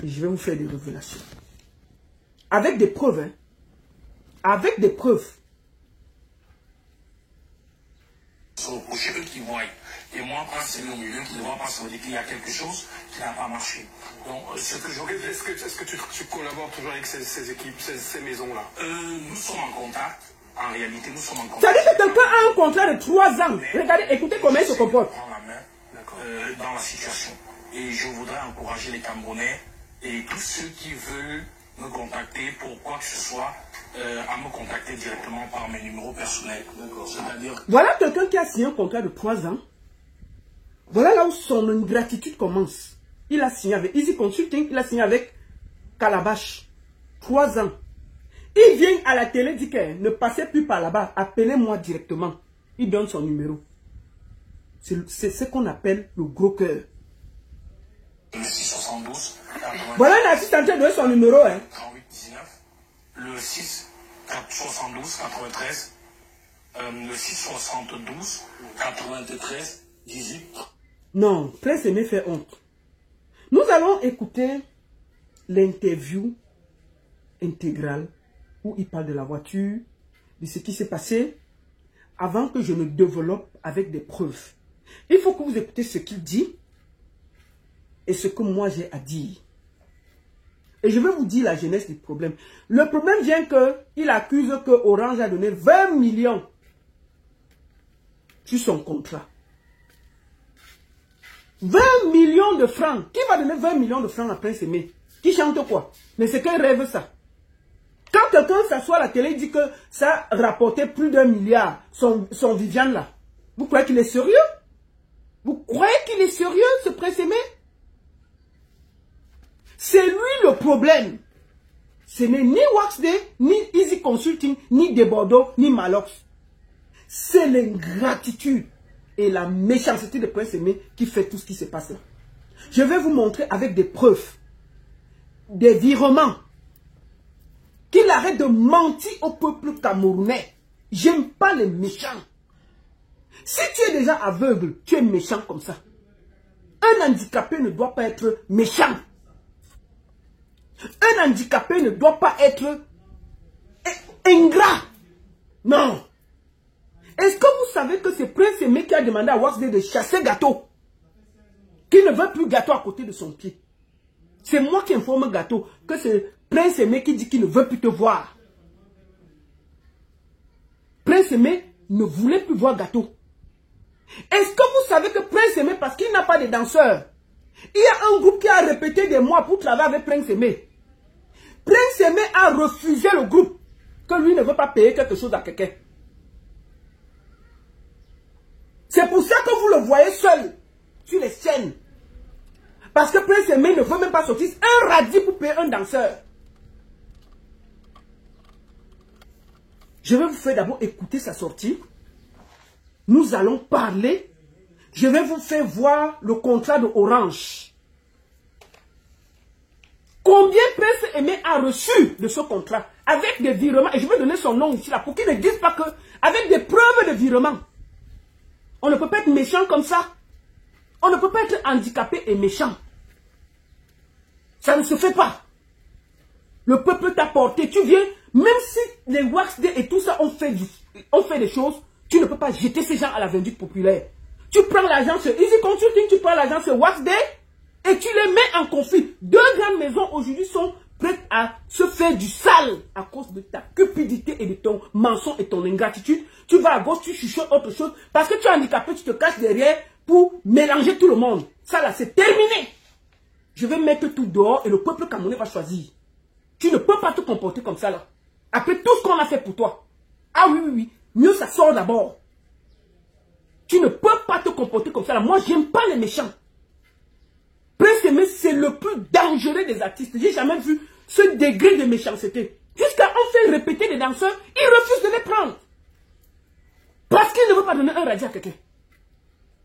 Je vais vous faire des révélations. Avec des preuves, hein. Avec des preuves. Eux qui voient. Et moi, quand c'est le milieu qui ne voit pas, ça veut dire qu'il y a quelque chose qui n'a pas marché. Donc, ce que j'aurais... Est-ce que tu collabores toujours avec ces équipes, ces maisons-là? Nous sommes en contact. En réalité, nous sommes en contact. Ça veut dire que quelqu'un a un contrat de 3 ans. Regardez, écoutez comment il se comporte. Prendre la main dans la situation. Et je voudrais encourager les Camerounais et tous ceux qui veulent me contacter pour quoi que ce soit, à me contacter directement par mes numéros personnels. C'est-à-dire... Voilà quelqu'un qui a signé un contrat de 3 ans. Voilà là où son ingratitude commence. Il a signé avec Easy Consulting, il a signé avec Calabash. 3 ans. Il vient à la télé, dit que ne passez plus par là-bas, appelez-moi directement. Il donne son numéro. C'est ce qu'on appelle le gros cœur. Le 672. Voilà un artiste en train de donner son numéro. Hein. 3819. Le 672 93. Le 672 93 18. Non, Prince Aimé fait honte. Nous allons écouter l'interview intégrale où il parle de la voiture, de ce qui s'est passé, avant que je ne développe avec des preuves. Il faut que vous écoutez ce qu'il dit et ce que moi j'ai à dire. Et je vais vous dire la genèse du problème. Le problème vient qu'il accuse que Orange a donné 20 millions sur son contrat. 20 millions de francs. Qui va donner 20 millions de francs à Prince Aimé? Qui chante quoi? Mais c'est qu'un rêve ça. Quand quelqu'un s'assoit à la télé et dit que ça rapportait plus d'1 milliard, son Viviane là, vous croyez qu'il est sérieux? Vous croyez qu'il est sérieux, ce Prince Aimé? C'est lui le problème. Ce n'est ni Waxday, ni Easy Consulting, ni Desbordeaux, ni Malox. C'est l'ingratitude et la méchanceté de Prince Aimé qui fait tout ce qui se passe là. Je vais vous montrer avec des preuves, des virements, qu'il arrête de mentir au peuple camerounais. J'aime pas les méchants. Si tu es déjà aveugle, tu es méchant comme ça. Un handicapé ne doit pas être méchant. Un handicapé ne doit pas être ingrat. Non. Est-ce que vous savez que c'est Prince Aimé qui a demandé à Waxday de chasser Gâteau? Qui ne veut plus Gâteau à côté de son pied. C'est moi qui informe Gâteau que c'est Prince Aimé qui dit qu'il ne veut plus te voir. Prince Aimé ne voulait plus voir Gâteau. Est-ce que vous savez que Prince Aimé, parce qu'il n'a pas de danseurs, il y a un groupe qui a répété des mois pour travailler avec Prince Aimé. Prince Aimé a refusé le groupe, que lui ne veut pas payer quelque chose à quelqu'un. C'est pour ça que vous le voyez seul sur les scènes. Parce que Prince Aimé ne veut même pas sortir un radis pour payer un danseur. Je vais vous faire d'abord écouter sa sortie. Nous allons parler. Je vais vous faire voir le contrat de Orange. Combien Prince Aimé a reçu de ce contrat? Avec des virements. Et je vais donner son nom ici là pour qu'ils ne disent pas que... Avec des preuves de virement. On ne peut pas être méchant comme ça. On ne peut pas être handicapé et méchant. Ça ne se fait pas. Le peuple t'a porté. Tu viens, même si les Waxday et tout ça ont fait des choses, tu ne peux pas jeter ces gens à la vindicte populaire. Tu prends l'argent sur Easy Consulting, tu prends l'argent sur Waxday et tu les mets en conflit. 2 grandes maisons aujourd'hui sont prêtes à se faire du sale à cause de ta cupidité et de ton mensonge et ton ingratitude. Tu vas à gauche, tu chuchotes autre chose. Parce que tu es handicapé, tu te caches derrière pour mélanger tout le monde. Ça là, c'est terminé. Je vais mettre tout dehors et le peuple camerounais va choisir. Tu ne peux pas te comporter comme ça là. Après tout ce qu'on a fait pour toi. Ah oui, oui, oui. Mieux ça sort d'abord. Tu ne peux pas te comporter comme ça là. Moi, j'aime pas les méchants. Prince Aimé, c'est le plus dangereux des artistes. J'ai jamais vu ce degré de méchanceté. Jusqu'à on fait répéter des danseurs, il refuse de les prendre. Parce qu'il ne veut pas donner un radis à quelqu'un.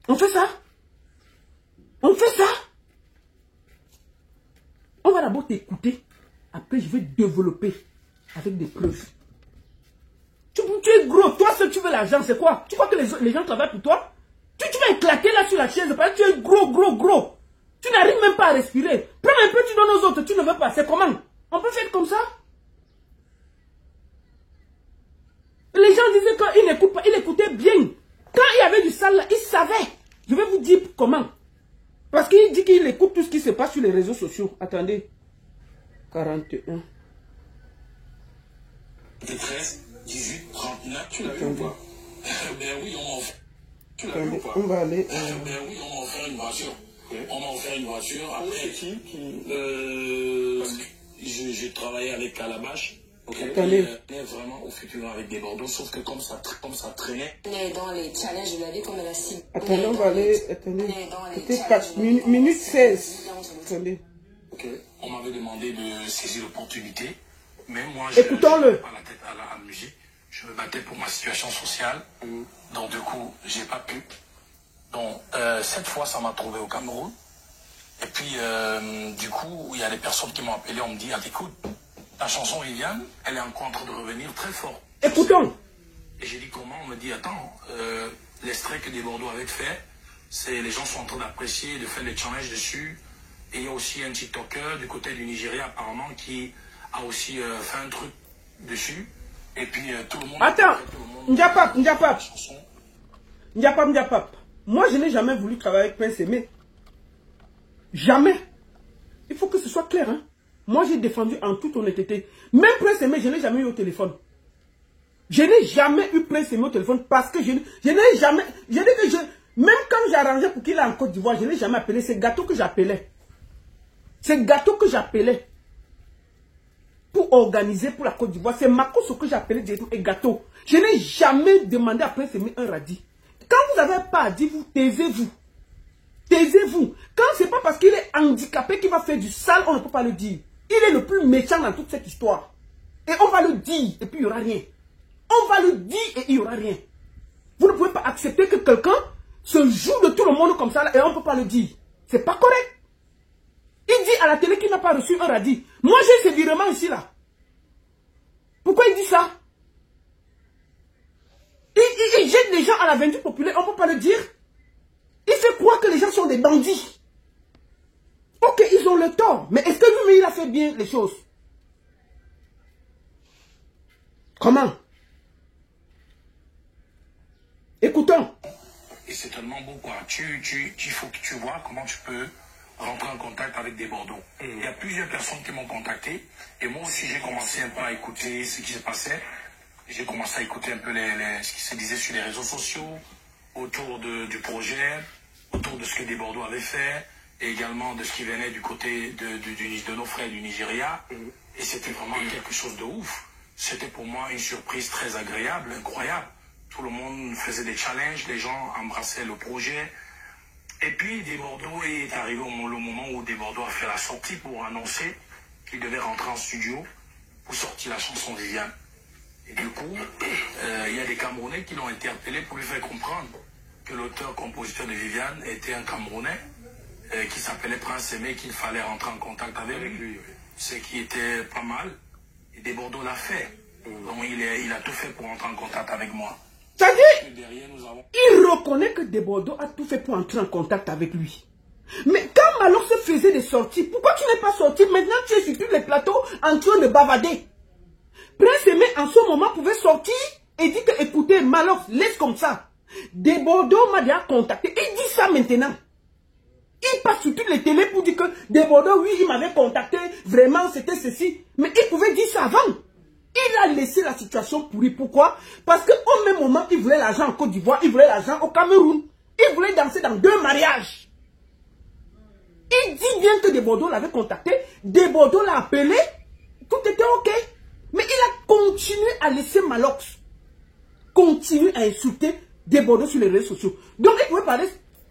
On fait ça? On fait ça? On va d'abord t'écouter. Après, je vais développer avec des preuves. Tu es gros. Toi, si tu veux l'argent, c'est quoi? Tu crois que les gens travaillent pour toi? Tu vas éclater là sur la chaise parce que tu es gros, gros, gros. Tu n'arrives même pas à respirer. Prends un peu, tu donnes aux autres, tu ne veux pas. C'est comment? On peut faire comme ça? Les gens disaient qu'il n'écoute pas, il écoutait bien. Quand il y avait du sale là, il savait. Je vais vous dire comment. Parce qu'il dit qu'il écoute tout ce qui se passe sur les réseaux sociaux. Attendez. 41. 13, 18, 39, tu l'as vu ou pas? Ben oui, on m'a offert. Tu l'as vu ou pas? On va aller. Ben oui, on m'a offert une voiture. Okay. On m'a offert une voiture. Après, qui j'ai travaillé avec Calabash. Okay. Attendez. Vraiment au futur avec des Bordeaux, sauf que comme ça traînait. Dans les challenges, je l'avais comme la cible. Attendez, on va aller. Attendez. C'était 4 minutes 16. Attendez. Okay. On m'avait demandé de saisir l'opportunité, mais moi, écoutons-le. Pas la tête à la musique. Je me battais pour ma situation sociale, donc du coup, j'ai pas pu. Donc, cette fois, ça m'a trouvé au Cameroun. Et puis, du coup, il y a des personnes qui m'ont appelé, on me dit, ah, écoute, ta chanson Viviane, elle est encore en train de revenir très fort. Écoutons. Et j'ai dit comment? On me dit, attends, l'extrait que des Bordeaux avaient fait, c'est les gens sont en train d'apprécier, de faire des challenges dessus. Et il y a aussi un TikToker du côté du Nigeria, apparemment, qui a aussi fait un truc dessus. Et puis, tout le monde... Attends, Ndiapap. Moi, je n'ai jamais voulu travailler avec Prince Aimé. Jamais. Il faut que ce soit clair, hein. Moi, j'ai défendu en toute honnêteté. Même Prince Aimé, je n'ai jamais eu au téléphone. Je n'ai jamais eu Prince Aimé au téléphone parce que je n'ai jamais... Je dis que même quand j'ai arrangé pour qu'il ait en Côte d'Ivoire, je n'ai jamais appelé. C'est Gâteau que j'appelais. C'est Gâteau que j'appelais. Pour organiser pour la Côte d'Ivoire. C'est Makoso que j'appelais et Gâteau. Je n'ai jamais demandé à Prince Aimé un radis. Quand vous n'avez pas à dire, vous taisez-vous. Taisez-vous. Quand c'est pas parce qu'il est handicapé qu'il va faire du sale, on ne peut pas le dire. Il est le plus méchant dans toute cette histoire. Et on va le dire, et puis il n'y aura rien. On va le dire, et il n'y aura rien. Vous ne pouvez pas accepter que quelqu'un se joue de tout le monde comme ça, là, et on ne peut pas le dire. C'est pas correct. Il dit à la télé qu'il n'a pas reçu un radis. Moi, j'ai ce virement ici, là. Pourquoi il dit ça? Il jette les gens à la vindicte populaire, on ne peut pas le dire. Il fait croire que les gens sont des bandits. Ok, ils ont le tort. Mais est-ce que lui, il a fait bien les choses? Comment? Écoutons. Et c'est tellement beau, quoi. Il faut que tu vois comment tu peux rentrer en contact avec des Bordeaux. Il y a plusieurs personnes qui m'ont contacté. Et moi aussi, j'ai commencé un peu à écouter ce qui se passait. J'ai commencé à écouter un peu ce qui se disait sur les réseaux sociaux, autour du projet, autour de ce que des Bordeaux avaient fait, et également de ce qui venait du côté de nos frères du Nigeria. Et c'était vraiment quelque chose de ouf. C'était pour moi une surprise très agréable, incroyable. Tout le monde faisait des challenges, les gens embrassaient le projet. Et puis, des Bordeaux est arrivé le moment où des Bordeaux a fait la sortie pour annoncer qu'il devait rentrer en studio pour sortir la chanson Viviane. Et du coup, il y a des Camerounais qui l'ont interpellé pour lui faire comprendre que l'auteur-compositeur de Viviane était un Camerounais qui s'appelait Prince Aimé, qu'il fallait rentrer en contact avec lui. Ce qui était pas mal. Et des Bordeaux l'a fait. Donc il a tout fait pour entrer en contact avec moi. C'est-à-dire, il reconnaît que Desbordeaux a tout fait pour entrer en contact avec lui. Mais quand Malox faisait des sorties, pourquoi tu n'es pas sorti? Maintenant, tu es sur tous les plateaux en train de bavader. Prince Aimé, en ce moment, pouvait sortir et dire que, écoutez, Malox, laisse comme ça. Desbordeaux m'a déjà contacté. Il dit ça maintenant. Il passe sur toutes les télés pour dire que Desbordeaux, oui, il m'avait contacté. Vraiment, c'était ceci. Mais il pouvait dire ça avant. Il a laissé la situation pourrie. Pourquoi? Parce qu'au même moment, il voulait l'argent en Côte d'Ivoire, il voulait l'argent au Cameroun. Il voulait danser dans 2 mariages. Il dit bien que Desbordeaux l'avait contacté, Desbordeaux l'a appelé, tout était ok. Mais il a continué à laisser Malox continuer à insulter Desbordeaux sur les réseaux sociaux. Donc il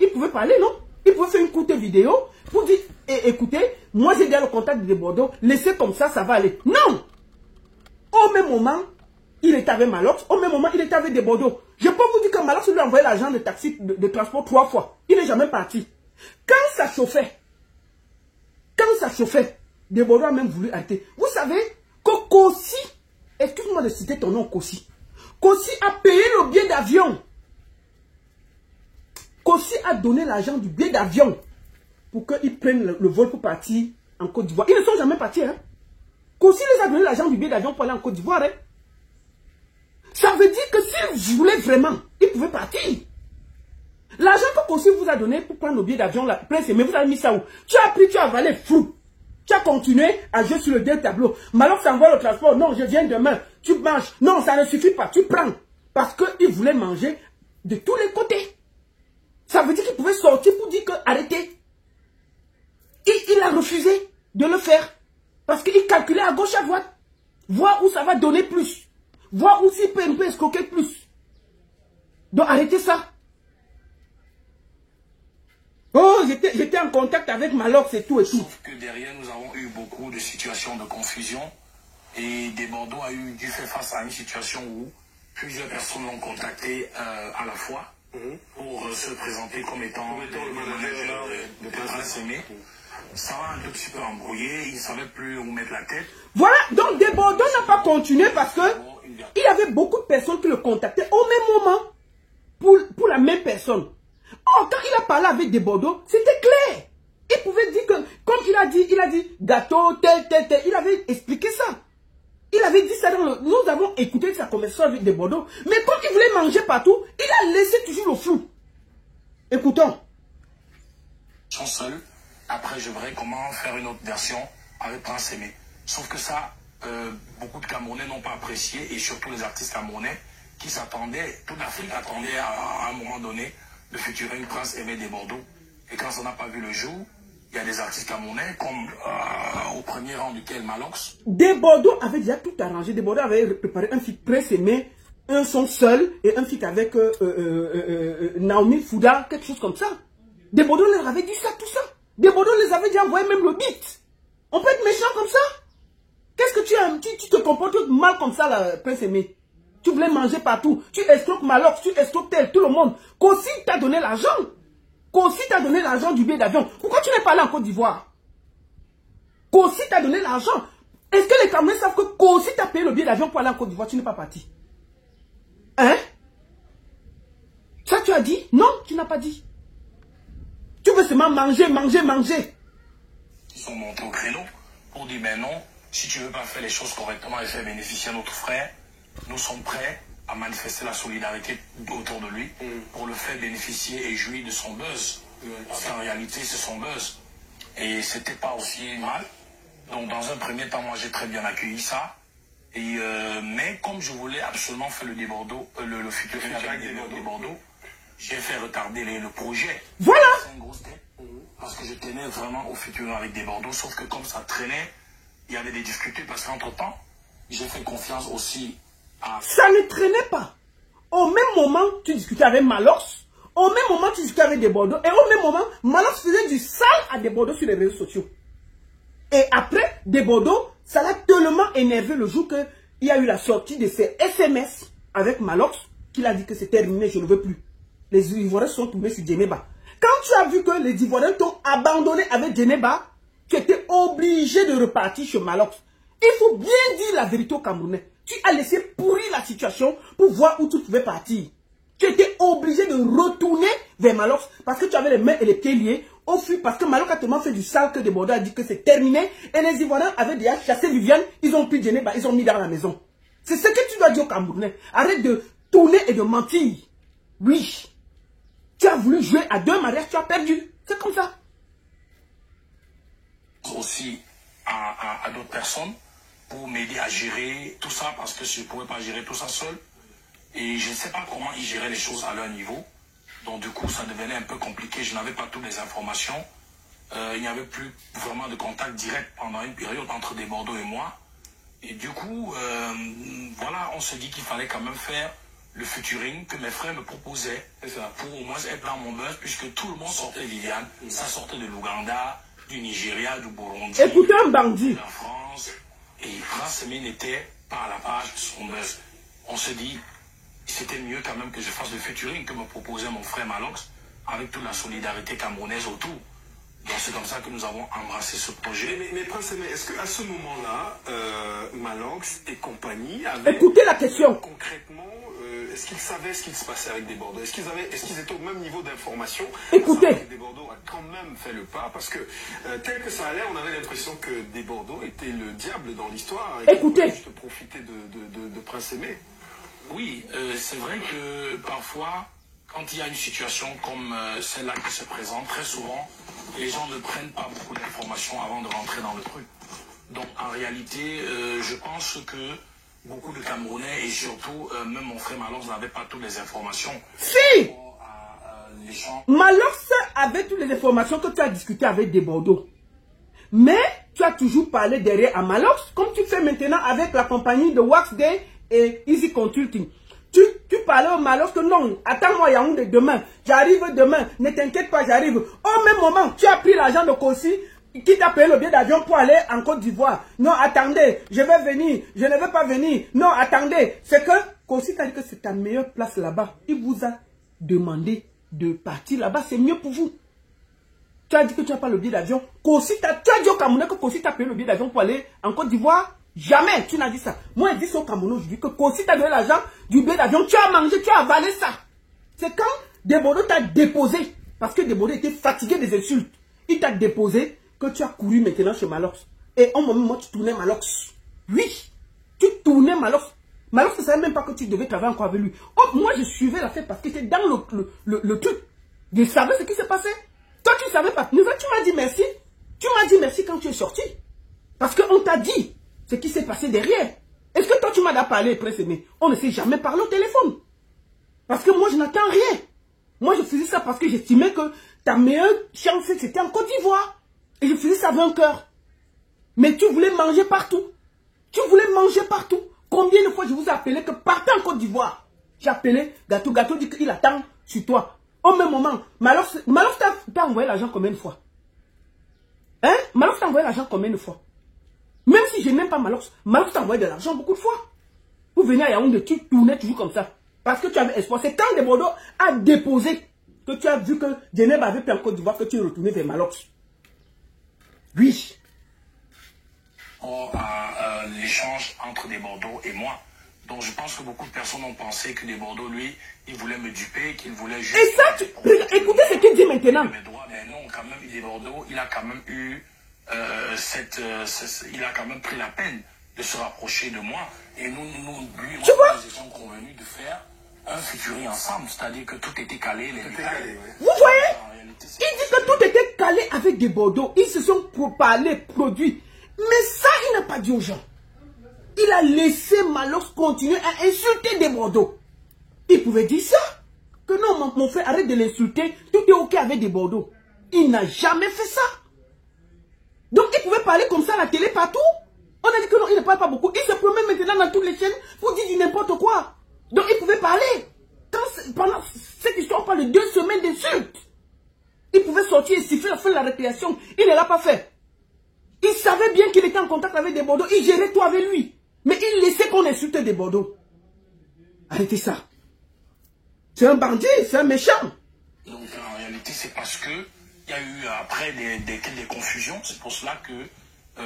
pouvait parler, non? Il pouvait faire une courte vidéo pour dire, écoutez, moi j'ai déjà le contact de Desbordeaux, laissez comme ça, ça va aller. Non! Au même moment, il était avec Malox. Au même moment, il était avec Desbordeaux. Je peux vous dire que Malox lui a envoyé l'argent de taxi de transport 3 fois. Il n'est jamais parti. Quand ça chauffait, Desbordeaux a même voulu arrêter. Vous savez que Kossi, excuse-moi de citer ton nom, Kossi. Kossi a payé le billet d'avion. Kossi a donné l'argent du billet d'avion pour qu'il prenne le vol pour partir en Côte d'Ivoire. Ils ne sont jamais partis. Hein. Kossi les a donné l'argent du billet d'avion pour aller en Côte d'Ivoire. Hein. Ça veut dire que s'ils voulaient vraiment, ils pouvaient partir. L'argent que Kossi vous a donné pour prendre le billet d'avion, mais vous avez mis ça où? Tu as pris, tu as avalé, fou. Tu as continué à jouer sur le deux tableau. Malheureusement, ça envoie le transport. Non, je viens demain. Tu manges. Non, ça ne suffit pas. Tu prends. Parce qu'ils voulaient manger de tous les côtés. Ça veut dire qu'il pouvait sortir pour dire que arrêtez. Il a refusé de le faire. Parce qu'il calculait à gauche, à droite. Voir où ça va donner plus. Voir où s'il peut un peu escroquer plus. Donc arrêtez ça. Oh, j'étais en contact avec Malox et tout et tout. Sauf que derrière, nous avons eu beaucoup de situations de confusion. Et Desbordeaux a dû faire face à une situation où plusieurs personnes l'ont contacté à la fois pour se présenter comme étant le manager de Prince Aimé. Ça va un tout petit peu embrouillé, il ne savait plus où mettre la tête. Voilà, donc Desbordeaux n'a pas continué parce que il y avait beaucoup de personnes qui le contactaient au même moment pour la même personne. Oh, quand il a parlé avec Desbordeaux, c'était clair. Il pouvait dire que, comme il a dit gâteau, tel, il avait expliqué ça. Il avait dit ça dans le... Nous avons écouté sa conversation avec Desbordeaux. Mais quand il voulait manger partout, il a laissé toujours le flou. Écoutons. Seul. Après, je verrai comment faire une autre version avec Prince Aimé. Sauf que ça, beaucoup de Camerounais n'ont pas apprécié, et surtout les artistes camerounais qui s'attendaient, toute l'Afrique attendait à un moment donné le featuring Prince Aimé Desbordeaux. Et quand ça n'a pas vu le jour, il y a des artistes camerounais, comme au premier rang duquel Malox. Desbordeaux avait déjà tout arrangé. Desbordeaux avait préparé un feat Prince Aimé, un son seul, et un feat avec Naomi Fouda, quelque chose comme ça. Desbordeaux leur avait dit ça, tout ça. Desbordeaux les avait déjà envoyé même le beat. On peut être méchant comme ça? Qu'est-ce que tu as? Tu te comportes mal comme ça, là, Prince Aimé. Tu voulais manger partout. Tu escroques Malox, tu escroques tel, tout le monde. Kossi t'a donné l'argent. Kossi t'a donné l'argent du billet d'avion. Pourquoi tu n'es pas allé en Côte d'Ivoire? Kossi t'a donné l'argent. Est-ce que les Camerounais savent que Kossi t'a payé le billet d'avion pour aller en Côte d'Ivoire? Tu n'es pas parti. Hein? Ça tu as dit? Non, tu n'as pas dit. Tu veux seulement manger. Ils sont montés au créneau pour dire, ben non, si tu ne veux pas faire les choses correctement et faire bénéficier notre frère, nous sommes prêts à manifester la solidarité autour de lui pour le faire bénéficier et jouir de son buzz. Parce qu'en réalité, c'est son buzz. Et c'était pas aussi mal. Donc dans un premier temps, moi j'ai très bien accueilli ça. Et, mais comme je voulais absolument faire le futur avec Desbordeaux, j'ai fait retarder le projet. Voilà. C'est une grosse tête. Parce que je tenais vraiment au futur avec Desbordeaux. Sauf que comme ça traînait, il y avait des difficultés. Parce qu'entre-temps, j'ai fait confiance aussi à... Ça ne traînait pas. Au même moment, tu discutais avec Malox. Au même moment, tu discutais avec Desbordeaux. Et au même moment, Malox faisait du sale à Desbordeaux sur les réseaux sociaux. Et après, Desbordeaux, ça l'a tellement énervé le jour qu'il y a eu la sortie de ses SMS avec Malox, qu'il a dit que c'est terminé, je ne veux plus. Les Ivoiriens sont tombés sur Djeneba. Quand tu as vu que les Ivoiriens t'ont abandonné avec Djeneba, tu étais obligé de repartir chez Malox. Il faut bien dire la vérité aux Camerounais. Tu as laissé pourrir la situation pour voir où tu pouvais partir. Tu étais obligé de retourner vers Malox parce que tu avais les mains et les pieds liés au fil, parce que Malox a tellement fait du sale que Desbordeaux a dit que c'est terminé. Et les Ivoiriens avaient déjà chassé Viviane, ils ont pris Djeneba, ils ont mis dans la maison. C'est ce que tu dois dire aux Camerounais. Arrête de tourner et de mentir. Oui. Tu as voulu jouer à 2 mariages, tu as perdu. C'est comme ça. Aussi à d'autres personnes pour m'aider à gérer tout ça parce que je ne pouvais pas gérer tout ça seul. Et je ne sais pas comment ils géraient les choses à leur niveau. Donc du coup, ça devenait un peu compliqué. Je n'avais pas toutes les informations. Il n'y avait plus vraiment de contact direct pendant une période entre Desbordeaux et moi. Et du coup, voilà, on se dit qu'il fallait quand même faire le featuring que mes frères me proposaient pour au moins être dans mon buzz, puisque tout le monde sortait Viviane. Ça sortait de l'Ouganda, du Nigeria, du Burundi, écoutez un bandit. de la France. Et Prince Aimé n'était pas à la page de son buzz. On se dit, c'était mieux quand même que je fasse le featuring que me proposait mon frère Malox, avec toute la solidarité camerounaise autour. Donc c'est comme ça que nous avons embrassé ce projet. Mais Prince Aimé, est-ce qu'à ce moment-là, Malox et compagnie avaient... Écoutez la question. Concrètement, est-ce qu'ils savaient ce qui se passait avec Desbordeaux? Est-ce qu'ils étaient au même niveau d'information? Écoutez. Desbordeaux a quand même fait le pas, parce que tel que ça allait, on avait l'impression que Desbordeaux était le diable dans l'histoire. Écoutez. Juste profiter de Prince Aimé. Oui, c'est vrai que parfois, quand il y a une situation comme celle-là qui se présente, très souvent, les gens ne prennent pas beaucoup d'informations avant de rentrer dans le truc. Donc en réalité, je pense que beaucoup de Camerounais et surtout même mon frère Malox n'avait pas toutes les informations. Si Malox avait toutes les informations que tu as discutées avec Desbordeaux. Mais tu as toujours parlé derrière à Malox, comme tu fais maintenant avec la compagnie de Wax Day et Easy Consulting. Tu parlais au Malox que non, attends-moi Yaoundé demain, j'arrive demain, ne t'inquiète pas, j'arrive. Au même moment, tu as pris l'argent de Kossi qui t'a payé le billet d'avion pour aller en Côte d'Ivoire. Non, attendez, je vais venir, je ne vais pas venir. Non, attendez, c'est que Kossi t'a dit que c'est ta meilleure place là-bas. Il vous a demandé de partir là-bas, c'est mieux pour vous. Tu as dit que tu n'as pas le billet d'avion. Tu as dit au Camerounais que Kossi t'a payé le billet d'avion pour aller en Côte d'Ivoire. Jamais tu n'as dit ça. Moi, je dis ça au Camerounais, je dis que Kossi t'a donné l'argent du billet d'avion. Tu as mangé, tu as avalé ça. C'est quand Desbordeaux t'a déposé, parce que Desbordeaux était fatigué des insultes. Il t'a déposé que tu as couru maintenant chez Malox. Et au moment où tu tournais Malox. Oui, tu tournais Malox. Malox ne savait même pas que tu devais travailler encore avec lui. Oh, moi, je suivais la fête parce que c'était dans le truc. Je savais ce qui s'est passé. Toi, tu ne savais pas. Tu m'as dit merci. Tu m'as dit merci quand tu es sorti. Parce qu'on t'a dit ce qui s'est passé derrière. Est-ce que toi, tu m'as parlé, Prince Aimé? On ne s'est jamais parlé au téléphone. Parce que moi, je n'attends rien. Moi, je faisais ça parce que j'estimais que ta meilleure chance, c'était en Côte d'Ivoire. Et je faisais ça avec un cœur. Mais tu voulais manger partout. Tu voulais manger partout. Combien de fois je vous ai appelé que partez en Côte d'Ivoire? J'ai appelé Gato. Gato dit qu'il attend sur toi. Au même moment, Malox t'a envoyé l'argent combien de fois? Hein? Malox t'a envoyé l'argent combien de fois? Même si je n'aime pas Malox, Malox t'a envoyé de l'argent beaucoup de fois. Vous venez à Yaoundé, tu tournais toujours comme ça. Parce que tu avais espoir. C'est quand Desbordeaux a déposé que tu as vu que Genève avait pris en Côte d'Ivoire que tu es retourné vers Malox. Oui. L'échange entre Desbordeaux et moi. Donc je pense que beaucoup de personnes ont pensé que Desbordeaux, lui, il voulait me duper, qu'il voulait juste... Et ça, écoutez ce qu'il dit maintenant. Mais non, quand même, Desbordeaux, il a quand même eu il a quand même pris la peine de se rapprocher de moi. Et nous étions convenus de faire un featuring ensemble. C'est-à-dire que tout était calé, les détails. Vous voyez? Il dit que tout était calé avec Desbordeaux. Ils se sont parlé, produits. Mais ça, il n'a pas dit aux gens. Il a laissé Malox continuer à insulter Desbordeaux. Il pouvait dire ça. Que non, mon frère, arrête de l'insulter. Tout est ok avec Desbordeaux. Il n'a jamais fait ça. Donc, il pouvait parler comme ça à la télé partout. On a dit que non, il ne parle pas beaucoup. Il se promène maintenant dans toutes les chaînes pour dire du n'importe quoi. Donc, il pouvait parler. Pendant cette histoire, on parle de 2 semaines d'insultes. Il pouvait sortir et siffler la fin de la récréation. Il ne l'a pas fait. Il savait bien qu'il était en contact avec Desbordeaux. Il gérait tout avec lui. Mais il laissait qu'on insulte Desbordeaux. Arrêtez ça. C'est un bandit, c'est un méchant. Donc en réalité, c'est parce que il y a eu après des confusions. C'est pour cela que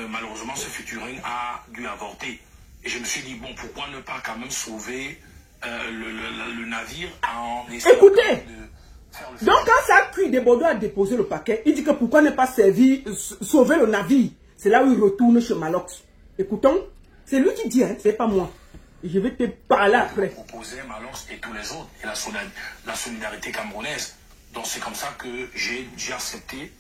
malheureusement ce featuring a dû avorter. Et je me suis dit, bon, pourquoi ne pas quand même sauver le navire en essayant de faire le... Donc quand ça a cuit, Desbordeaux a déposé le paquet. Il dit que pourquoi ne pas sauver le navire. C'est là où il retourne chez Malox. Écoutons, c'est lui qui dit, hein, c'est pas moi. Je vais te parler après. Proposer Malox et tous les autres, et la solidarité camerounaise. Donc c'est comme ça que j'ai accepté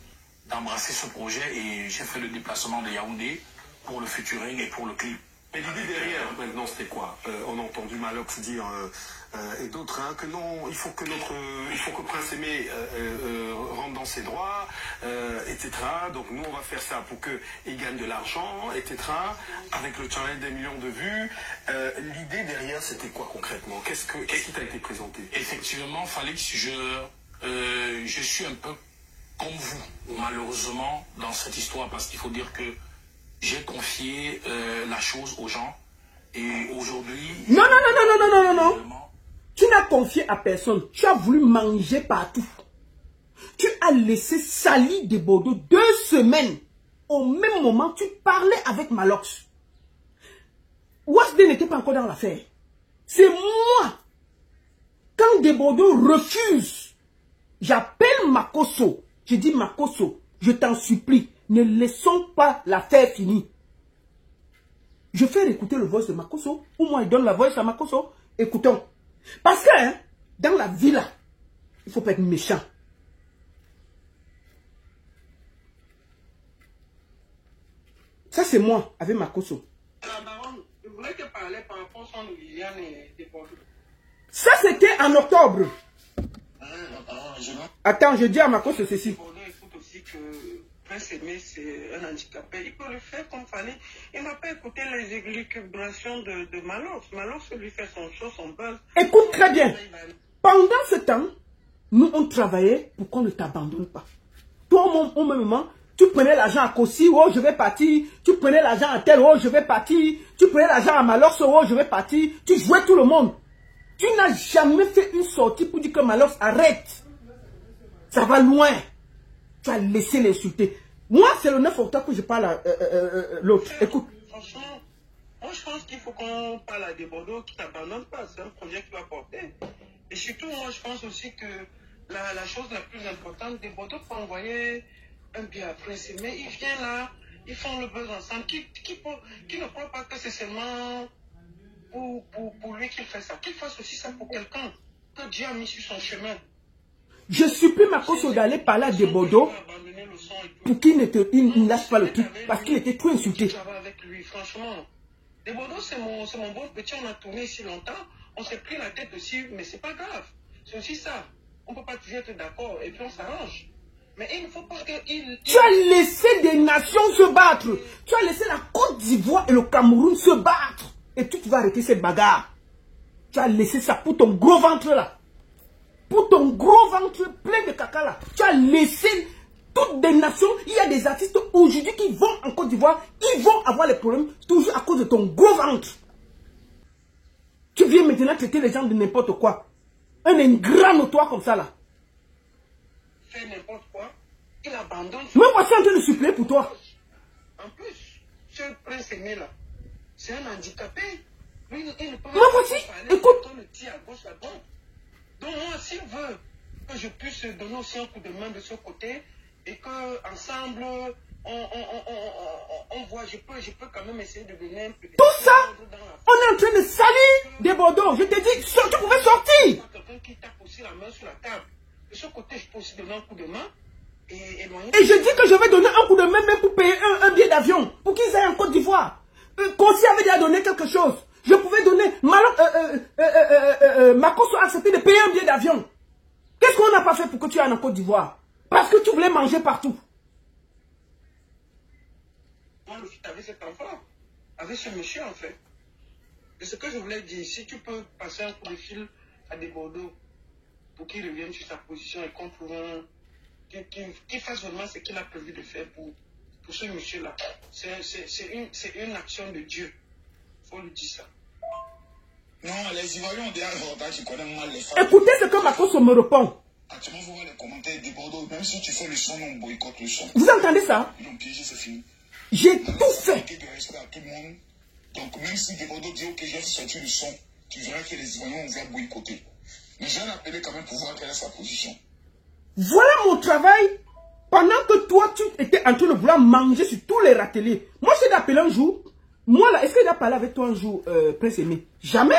d'embrasser ce projet et j'ai fait le déplacement de Yaoundé pour le featuring et pour le clip. Mais l'idée derrière, maintenant, c'était quoi? On a entendu Malox dire, et d'autres, hein, que non, il faut que Prince Aimé rentre dans ses droits, etc. Donc nous, on va faire ça pour qu'il gagne de l'argent, etc. Avec le challenge des millions de vues. L'idée derrière, c'était quoi concrètement? Qu'est-ce qui t'a été présenté? Effectivement, fallait que je suis un peu comme vous, malheureusement, dans cette histoire, parce qu'il faut dire que j'ai confié la chose aux gens et aujourd'hui... Non. Tu n'as confié à personne. Tu as voulu manger partout. Tu as laissé salir Desbordeaux 2 semaines. Au même moment, tu parlais avec Malox. Wasde n'était pas encore dans l'affaire. C'est moi Quand des Bordeaux refusent, j'appelle Makosso. Je dis Makosso, je t'en supplie, ne laissons pas l'affaire finie. Je fais écouter le voice de Makosso, ou moi il donne la voix à Makosso. Écoutons. Parce que hein, dans la vie là, il ne faut pas être méchant. Ça c'est moi avec Makosso. Je voulais te parler par rapport à son de Viviane et des Bordeaux. Ça c'était en octobre. Attends, je dis à Makosso ceci. Bordeaux écoute aussi que Prince Aimé c'est un handicapé. Il peut le faire comme fallait. Il n'a pas écouté les élucubrations de Malox. Malox lui fait son show, son buzz. Écoute très bien. Pendant ce temps, nous on travaillait pour qu'on ne t'abandonne pas. Toi au même moment, tu prenais l'argent à Kossi, oh je vais partir. Tu prenais l'argent à tel, oh je vais partir. Tu prenais l'argent à Malox, oh je vais partir. Tu jouais tout le monde. Tu n'as jamais fait une sortie pour dire que Malox arrête. Ça va loin. Tu as laissé l'insulter. Moi, c'est le 9 octobre que je parle à l'autre. Écoute. Franchement, moi je pense qu'il faut qu'on parle à des Bordeaux qui ne t'abandonnent pas. C'est un projet qui va porter. Et surtout, moi je pense aussi que la chose la plus importante, des Bordeaux pour envoyer un billet à Prince Aimé. Ils viennent là, ils font le buzz ensemble. Qui ne croit pas que c'est seulement pour lui qu'il fait ça. Qu'il fasse aussi ça pour quelqu'un que Dieu a mis sur son chemin. Je supplie Makosso d'aller parler à des Bordeaux pour qu'il ne lâche pas le truc. Parce qu'il était trop insulté. Avec lui, franchement. Des Bordeaux, c'est mon bon petit. On a tourné ici longtemps. On s'est pris la tête aussi, mais c'est pas grave. C'est aussi ça. On peut pas toujours être d'accord et puis on s'arrange. Mais il ne faut pas qu'il... Tu as laissé des nations se battre. Tu as laissé la Côte d'Ivoire et le Cameroun se battre. Et tu vas arrêter cette bagarre. Tu as laissé ça pour ton gros ventre là. Pour ton gros ventre plein de caca là. Tu as laissé toutes des nations. Il y a des artistes aujourd'hui qui vont en Côte d'Ivoire. Ils vont avoir les problèmes toujours à cause de ton gros ventre. Tu viens maintenant traiter les gens de n'importe quoi. Un ingrat notoire comme ça là. Fait n'importe quoi. Il abandonne. Me voici en train de supplier pour toi. En plus, ce Prince Aimé là, c'est un handicapé. Lui, il ne peut Me voici, écoute. On le tire à gauche, à droite. Donc moi, s'il veut que je puisse donner aussi un coup de main de ce côté et que ensemble on voit, je peux quand même essayer de donner un peu de... Tout ça, on est en train de salir des Bordeaux. Je te dis, tu pouvais sortir. Quelqu'un qui tape aussi la main sur la table. De ce côté, je peux aussi donner un coup de main et éloigner... Et je dis que je vais donner un coup de main même pour payer un billet d'avion. Pour qu'ils aillent en Côte d'Ivoire. Kossi avait déjà donné quelque chose. Je pouvais donner... Makosso a accepté de payer un billet d'avion. Qu'est-ce qu'on n'a pas fait pour que tu ailles en Côte d'Ivoire? Parce que tu voulais manger partout. Moi, le fils avec cet enfant, avec ce monsieur en fait. Et ce que je voulais dire, si tu peux passer un coup de fil à des Bordeaux pour qu'il revienne sur sa position et qu'on trouve qu'il fasse vraiment ce qu'il a prévu de faire pour ce monsieur-là. C'est une action de Dieu. Il faut lui dire ça. Non, les Ivoiriens ont déjà un qui connaissent mal les femmes. Écoutez ce que Makosso me répond. Actuellement, vous voyez les commentaires des Bordeaux. Même si tu fais le son, on boycotte le son. Vous entendez ça? Ils ont piégé, c'est fini. J'ai tout fait. De respect à tout le monde. Donc, même si des Bordeaux disent, ok, j'ai sorti le son, tu verras que les Ivoiriens vont boycotter. Mais j'ai appelé quand même pour voir quelle est sa position. Voilà mon travail. Pendant que toi, tu étais en train de vouloir manger sur tous les râteliers. Moi, je t'ai appelé un jour. Moi, là, est-ce qu'il a parlé avec toi un jour, Prince Aimé? Jamais.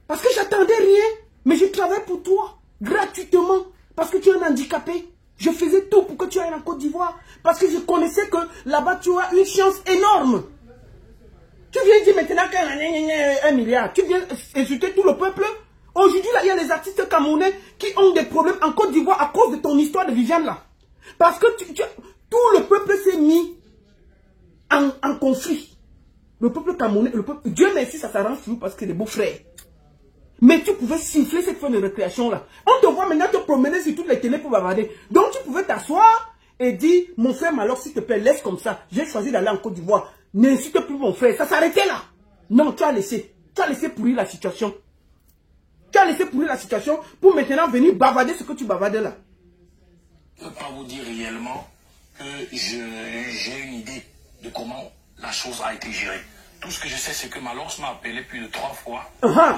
Parce que j'attendais rien. Mais je travaille pour toi. Gratuitement. Parce que tu es un handicapé. Je faisais tout pour que tu ailles en Côte d'Ivoire. Parce que je connaissais que là-bas, tu as une chance énorme. Tu viens dire maintenant qu'il y a 1 milliard. Tu viens insulter tout le peuple. Aujourd'hui, là, il y a les artistes camerounais qui ont des problèmes en Côte d'Ivoire à cause de ton histoire de Viviane, là. Parce que tout le peuple s'est mis en conflit. Le peuple camerounais, le peuple... Dieu merci, ça s'arrange toujours parce que c'est des beaux frères. Mais tu pouvais siffler cette fin de récréation-là. On te voit maintenant te promener sur toutes les télés pour bavarder. Donc tu pouvais t'asseoir et dire, mon frère Malox, s'il te plaît, laisse comme ça. J'ai choisi d'aller en Côte d'Ivoire. N'insulte plus mon frère. Ça s'arrêtait là. Non, tu as laissé. Tu as laissé pourrir la situation. Tu as laissé pourrir la situation pour maintenant venir bavarder ce que tu bavardais là. Je ne peux pas vous dire réellement que j'ai une idée de comment la chose a été gérée. Tout ce que je sais, c'est que Malox m'a appelé plus de 3 fois. Avant,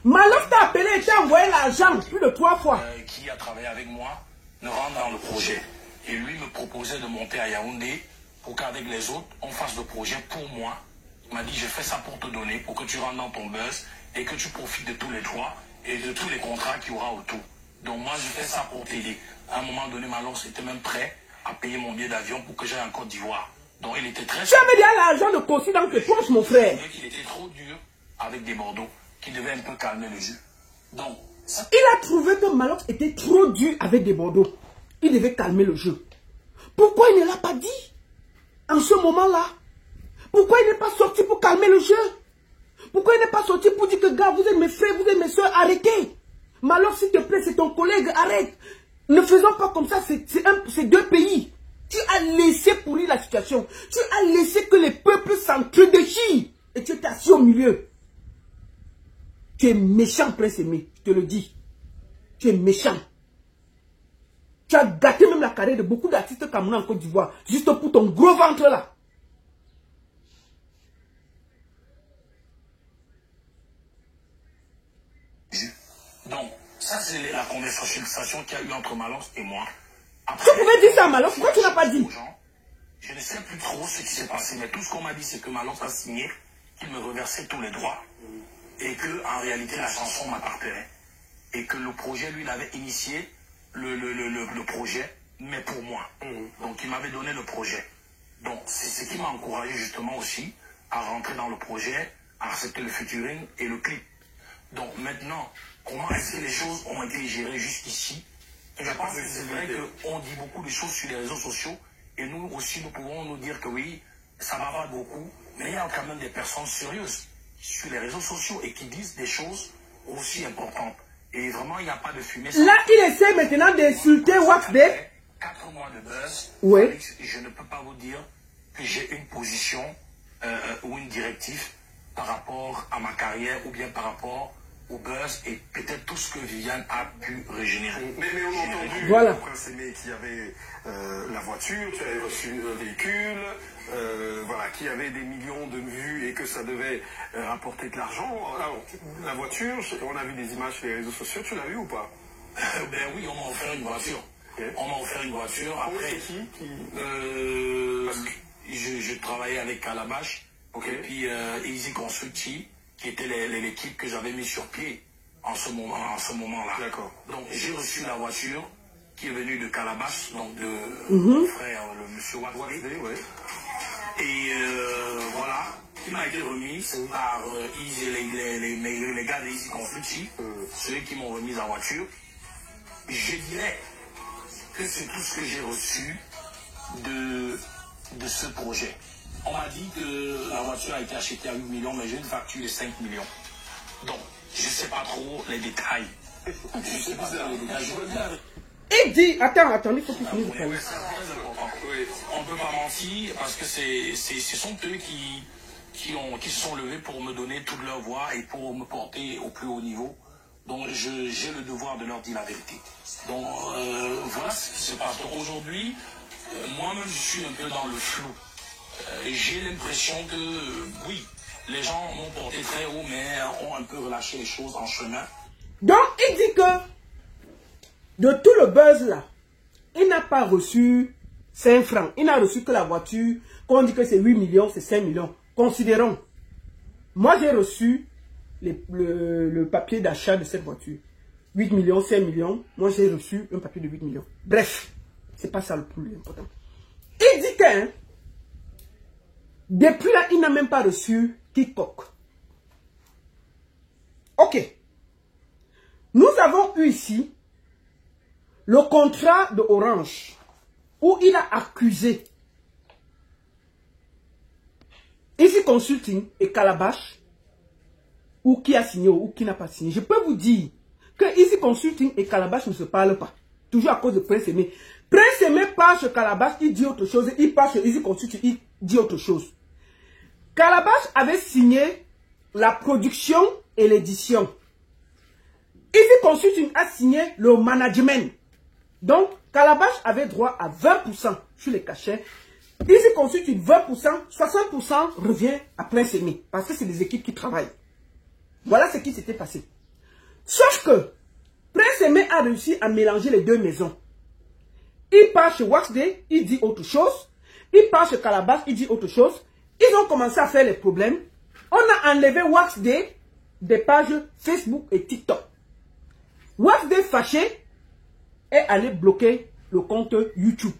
Malox t'a appelé et t'a envoyé l'argent plus de 3 fois. Qui a travaillé avec moi, ne rentre dans le projet. Et lui me proposait de monter à Yaoundé pour qu'avec les autres, on fasse le projet pour moi. Il m'a dit, je fais ça pour te donner, pour que tu rentres dans ton buzz et que tu profites de tous les droits et de tous les contrats qu'il y aura autour. Donc moi, je fais ça pour t'aider. À un moment donné, Malox était même prêt à payer mon billet d'avion pour que j'aille en Côte d'Ivoire. Donc il était très... Tu avais déjà l'argent de Kossi dans tes poches, mon frère. Il était trop dur avec des Bordeaux qui devaient un peu calmer le jeu. Donc, ça... Il a trouvé que Malox était trop dur avec des Bordeaux. Il devait calmer le jeu. Pourquoi il ne l'a pas dit en ce moment-là? Pourquoi il n'est pas sorti pour calmer le jeu? Pourquoi il n'est pas sorti pour dire que, gars, vous êtes mes frères, vous êtes mes soeurs, arrêtez. Malox, s'il te plaît, c'est ton collègue, arrête. Ne faisons pas comme ça, c'est 2 pays. Tu as laissé pourrir la situation. Tu as laissé que les peuples s'entre-déchirent. Et tu étais assis au milieu. Tu es méchant, Prince Aimé, je te le dis. Tu es méchant. Tu as gâté même la carrière de beaucoup d'artistes camerounais en Côte d'Ivoire. Juste pour ton gros ventre là. Donc, ça c'est la conversation qu'il y a eu entre Malox et moi. Après, tu pouvais dire ça à Malox, pourquoi tu n'as pas dit? Je ne sais plus trop ce qui s'est passé, mais tout ce qu'on m'a dit, c'est que Malox a signé, qu'il me reversait tous les droits, et que en réalité la chanson m'appartenait, et que le projet, lui, il avait initié le projet, mais pour moi. Donc il m'avait donné le projet. Donc c'est ce qui m'a encouragé justement aussi à rentrer dans le projet, à accepter le featuring et le clip. Donc maintenant, comment est-ce que les choses ont été gérées jusqu'ici? Je pense que c'est vrai qu'on dit beaucoup de choses sur les réseaux sociaux, et nous aussi, nous pouvons nous dire que oui, ça va pas beaucoup, mais il y a quand même des personnes sérieuses sur les réseaux sociaux et qui disent des choses aussi importantes. Et vraiment, il n'y a pas de fumée. Là, il essaie maintenant d'insulter Waxday. 4 mois de buzz, oui. Je ne peux pas vous dire que j'ai une position ou une directive par rapport à ma carrière ou bien par rapport au buzz et peut-être tout ce que Viviane a pu régénérer. Mais on a entendu voilà. Prince Aimé qui avait la voiture, tu avais reçu un véhicule, voilà, qui avait des millions de vues et que ça devait rapporter de l'argent. Alors, la voiture, on a vu des images sur les réseaux sociaux, tu l'as vu ou pas? Ben oui, on m'a offert une voiture. Okay. On m'a offert une voiture. Après, c'est qui je travaillais avec Calabash, okay. Et puis Easy Constructi, qui était l'équipe que j'avais mis sur pied en ce moment-là. D'accord. Donc j'ai reçu la voiture qui est venue de Calabash, donc de mon frère, le monsieur Waxday. Ouais. Et voilà, qui m'a été remise par Easy, les gars de Easy Constructi, ceux qui m'ont remise la voiture. Je dirais que c'est tout ce que j'ai reçu de ce projet. On m'a dit que la voiture a été achetée à 8 millions, mais j'ai une facture de 5 millions. Donc, je ne sais pas trop les détails. Je ne sais pas trop les détails. Je veux dire... Il dit, attends, il faut qu'il finisse de parler. C'est très important. On ne peut pas mentir parce que ce sont eux qui se sont levés pour me donner toute leur voix et pour me porter au plus haut niveau. Donc j'ai le devoir de leur dire la vérité. Donc voilà ce qui se passe. Donc aujourd'hui, moi-même je suis un peu dans le flou. J'ai l'impression que oui, les gens m'ont porté très haut, mais ont un peu relâché les choses en chemin. Donc il dit que de tout le buzz là, il n'a pas reçu 5 francs. Il n'a reçu que la voiture. Quand on dit que c'est 8 millions, c'est 5 millions. Considérons. Moi j'ai reçu le papier d'achat de cette voiture. 8 millions, 5 millions. Moi, j'ai reçu un papier de 8 millions. Bref, c'est pas ça le plus important. Il dit que depuis là, il n'a même pas reçu quiconque. Ok. Nous avons eu ici le contrat de Orange où il a accusé Easy Consulting et Calabash, ou qui a signé ou qui n'a pas signé. Je peux vous dire que Easy Consulting et Calabash ne se parlent pas. Toujours à cause de Prince Aimé. Prince Aimé part sur Calabash, il dit autre chose. Il part sur Easy Consulting, il dit autre chose. Calabash avait signé la production et l'édition. Easy Consulting a signé le management. Donc, Calabash avait droit à 20% sur les cachets. Easy Consulting, 20%, 60% revient à Prince Aimé. Parce que c'est des équipes qui travaillent. Voilà ce qui s'était passé. Sauf que Prince Aimé a réussi à mélanger les deux maisons. Il part chez Waxday, il dit autre chose. Il part chez Calabash, il dit autre chose. Ils ont commencé à faire les problèmes. On a enlevé Waxday des pages Facebook et TikTok. Waxday fâché est allé bloquer le compte YouTube.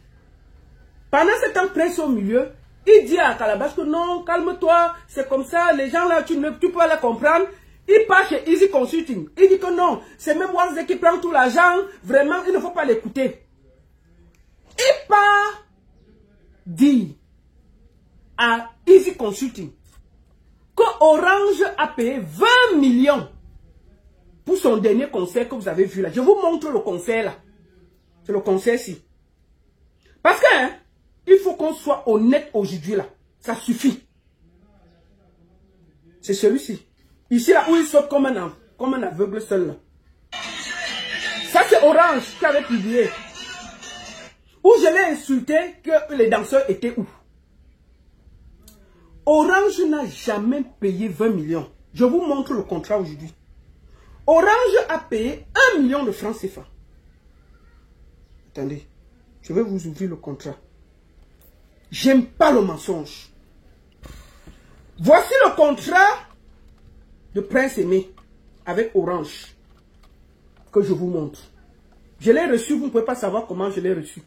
Pendant ce temps, Prince au milieu, il dit à Calabash que non, calme-toi, c'est comme ça, les gens là, tu peux les comprendre. Il part chez Easy Consulting. Il dit que non, c'est même Waxday qui prend tout l'argent. Vraiment, il ne faut pas l'écouter. Il part dire à Easy Consulting que Orange a payé 20 millions pour son dernier concert que vous avez vu là. Je vous montre le concert là. C'est le concert-ci. Parce que, hein, il faut qu'on soit honnête aujourd'hui là. Ça suffit. C'est celui-ci. Ici là où il saute comme un aveugle seul là. Ça c'est Orange qui avait publié. Où je l'ai insulté que les danseurs étaient où. Orange n'a jamais payé 20 millions. Je vous montre le contrat aujourd'hui. Orange a payé 1 million de francs CFA. Attendez, je vais vous ouvrir le contrat. J'aime pas le mensonge. Voici le contrat de Prince Aimé avec Orange que je vous montre. Je l'ai reçu, vous ne pouvez pas savoir comment je l'ai reçu.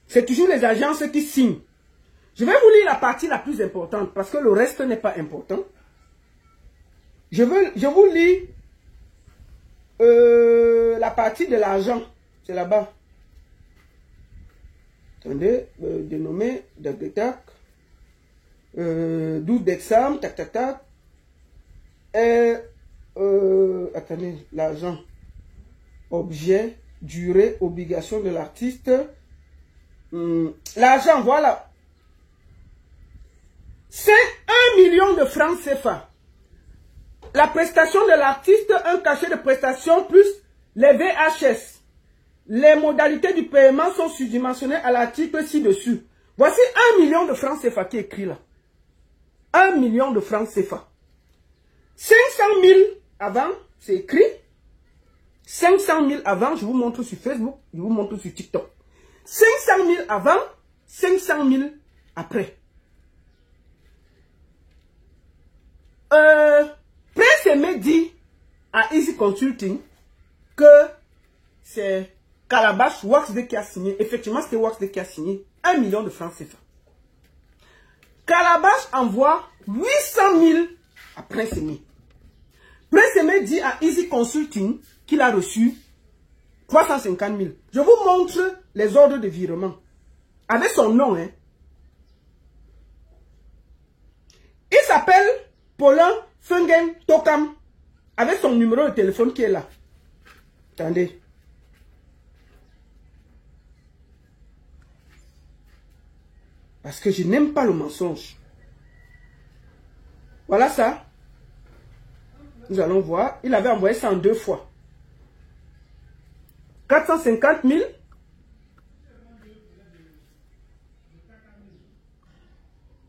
C'est toujours les agences qui signent. Je vais vous lire la partie la plus importante parce que le reste n'est pas important. Je vous lis la partie de l'argent. C'est là-bas. Attendez, dénommé, tac, 12 d'examen, tac, tac, tac. Et, attendez, l'argent. Objet, durée, obligation de l'artiste. L'argent, voilà. C'est 1 million de francs CFA. La prestation de l'artiste, un cachet de prestation plus les VHS. Les modalités du paiement sont surdimensionnées à l'article ci-dessus. Voici 1 million de francs CFA qui est écrit là. 1 million de francs CFA. 500 000 avant, c'est écrit. 500 000 avant, je vous montre sur Facebook, je vous montre sur TikTok. 500 000 avant, 500 000 après. Prince Aimé dit à Easy Consulting que c'est Calabash, Waxday qui a signé. Effectivement, c'était Waxday qui a signé 1 million de francs CFA. Calabash envoie 800 000 à Prince Aimé. Prince Aimé dit à Easy Consulting qu'il a reçu 350 000. Je vous montre les ordres de virement. Avec son nom, hein. Il s'appelle Paulin Fungen Tokam. Avec son numéro de téléphone qui est là. Attendez. Parce que je n'aime pas le mensonge. Voilà ça. Nous allons voir. Il avait envoyé ça en 2 fois. 450 000.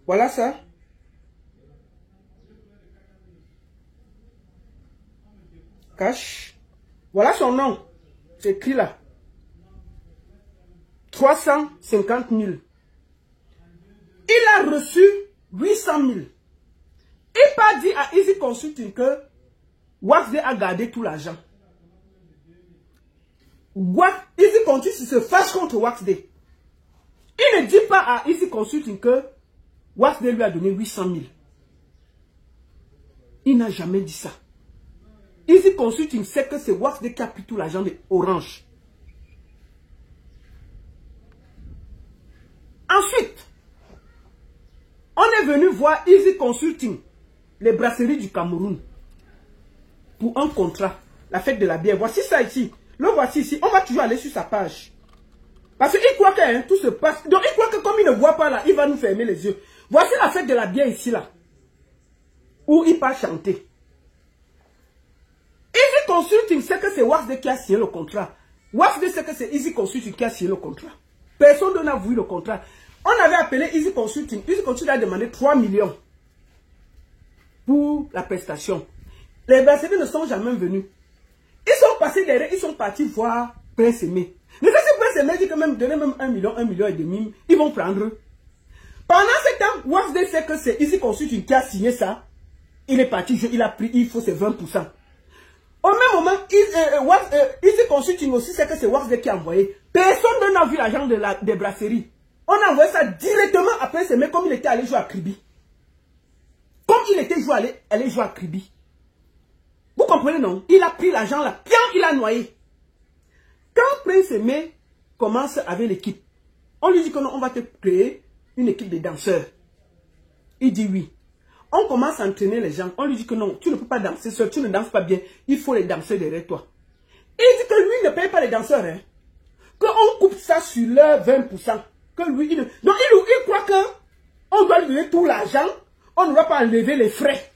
Voilà ça. Cash. Voilà son nom. C'est écrit là. 350 000. Il a reçu 800 000. Il pas dit à Easy Consulting que Waxday a gardé tout l'argent. Easy Consulting se fâche contre Waxday. Il ne dit pas à Easy Consulting que Waxday lui a donné 800 000. Il n'a jamais dit ça. Easy Consulting sait que c'est Waxday qui a pris tout l'argent de Orange. Ensuite, on est venu voir Easy Consulting, les brasseries du Cameroun, pour un contrat, la fête de la bière. Voici ça ici. Le voici ici. On va toujours aller sur sa page. Parce qu'il croit que hein, tout se passe. Donc il croit que comme il ne voit pas là, il va nous fermer les yeux. Voici la fête de la bière ici là. Où il part chanter. Easy Consulting sait que c'est Waxday qui a signé le contrat. Waxday sait que c'est Easy Consulting qui a signé le contrat. Personne n'a vu le contrat. On avait appelé Easy Consulting. Easy Consulting a demandé 3 millions pour la prestation. Les Brasseries ne sont jamais venus. Ils sont passés derrière, ils sont partis voir Prince Aimé. Mais quand c'est Prince Aimé dit que même donner même 1 million et demi, ils vont prendre. Pendant ce temps, Waxday sait que c'est Easy Consulting qui a signé ça. Il est parti, il a pris, il faut ses 20%. Au même moment, Easy Consulting aussi sait que c'est Waxday qui a envoyé. Personne n'a vu l'agent des brasseries. On a envoyé ça directement après Prince Aimé comme il était allé jouer à Kribi. Comme il était allé jouer à Kribi. Vous comprenez, non? Il a pris l'argent là, bien il a noyé. Quand Prince Aimé commence avec l'équipe, on lui dit que non, on va te créer une équipe de danseurs. Il dit oui. On commence à entraîner les gens. On lui dit que non, tu ne peux pas danser seul, tu ne danses pas bien. Il faut les danseurs derrière toi. Il dit que lui ne paye pas les danseurs. Hein. Qu'on coupe ça sur leur 20%. Que lui, il croit qu'on doit lui donner tout l'argent. On ne va pas enlever les frais.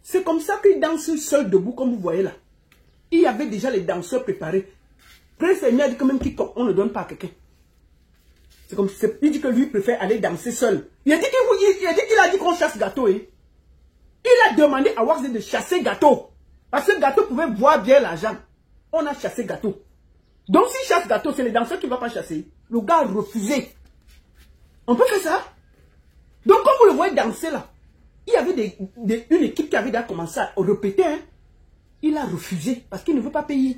C'est comme ça qu'il danse seul debout, comme vous voyez là. Il y avait déjà les danseurs préparés. Prince Aimé a dit que même on ne donne pas à quelqu'un. C'est comme si il dit que lui préfère aller danser seul. Il a dit qu'on chasse Gâteau. Hein. Il a demandé à Waxday de chasser Gâteau. Parce que Gâteau pouvait voir bien l'argent. On a chassé Gâteau. Donc s'il chasse Gâteau, c'est les danseurs qui ne vont pas chasser. Le gars a refusé. On peut faire ça. Donc comme vous le voyez danser là, il y avait une équipe qui avait déjà commencé à répéter. Hein. Il a refusé parce qu'il ne veut pas payer.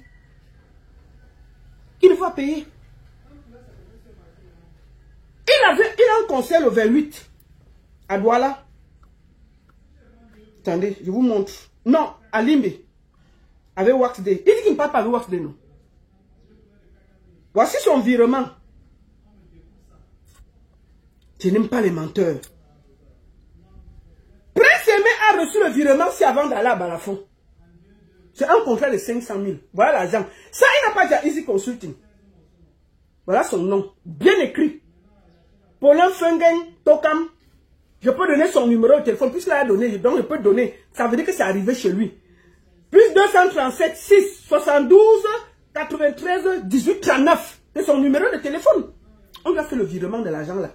Il ne veut pas payer. Il a un concert le 28 à Douala. Attendez, je vous montre. Non, à Limbe. Avec Waxday. Il dit qu'il ne parle pas avec Waxday, non. Voici son virement. Je n'aime pas les menteurs. Prince Aimé a reçu le virement si avant d'aller à Balafon. C'est un contrat de 500 000. Voilà l'argent. Ça, il n'a pas déjà Easy Consulting. Voilà son nom. Bien écrit. Paulin Fengen Tokam. Je peux donner son numéro de téléphone. Puisqu'il a donné, donc je peux donner. Ça veut dire que c'est arrivé chez lui. Plus 237 6 72 93 18 39. C'est son numéro de téléphone. On lui a fait le virement de l'argent là.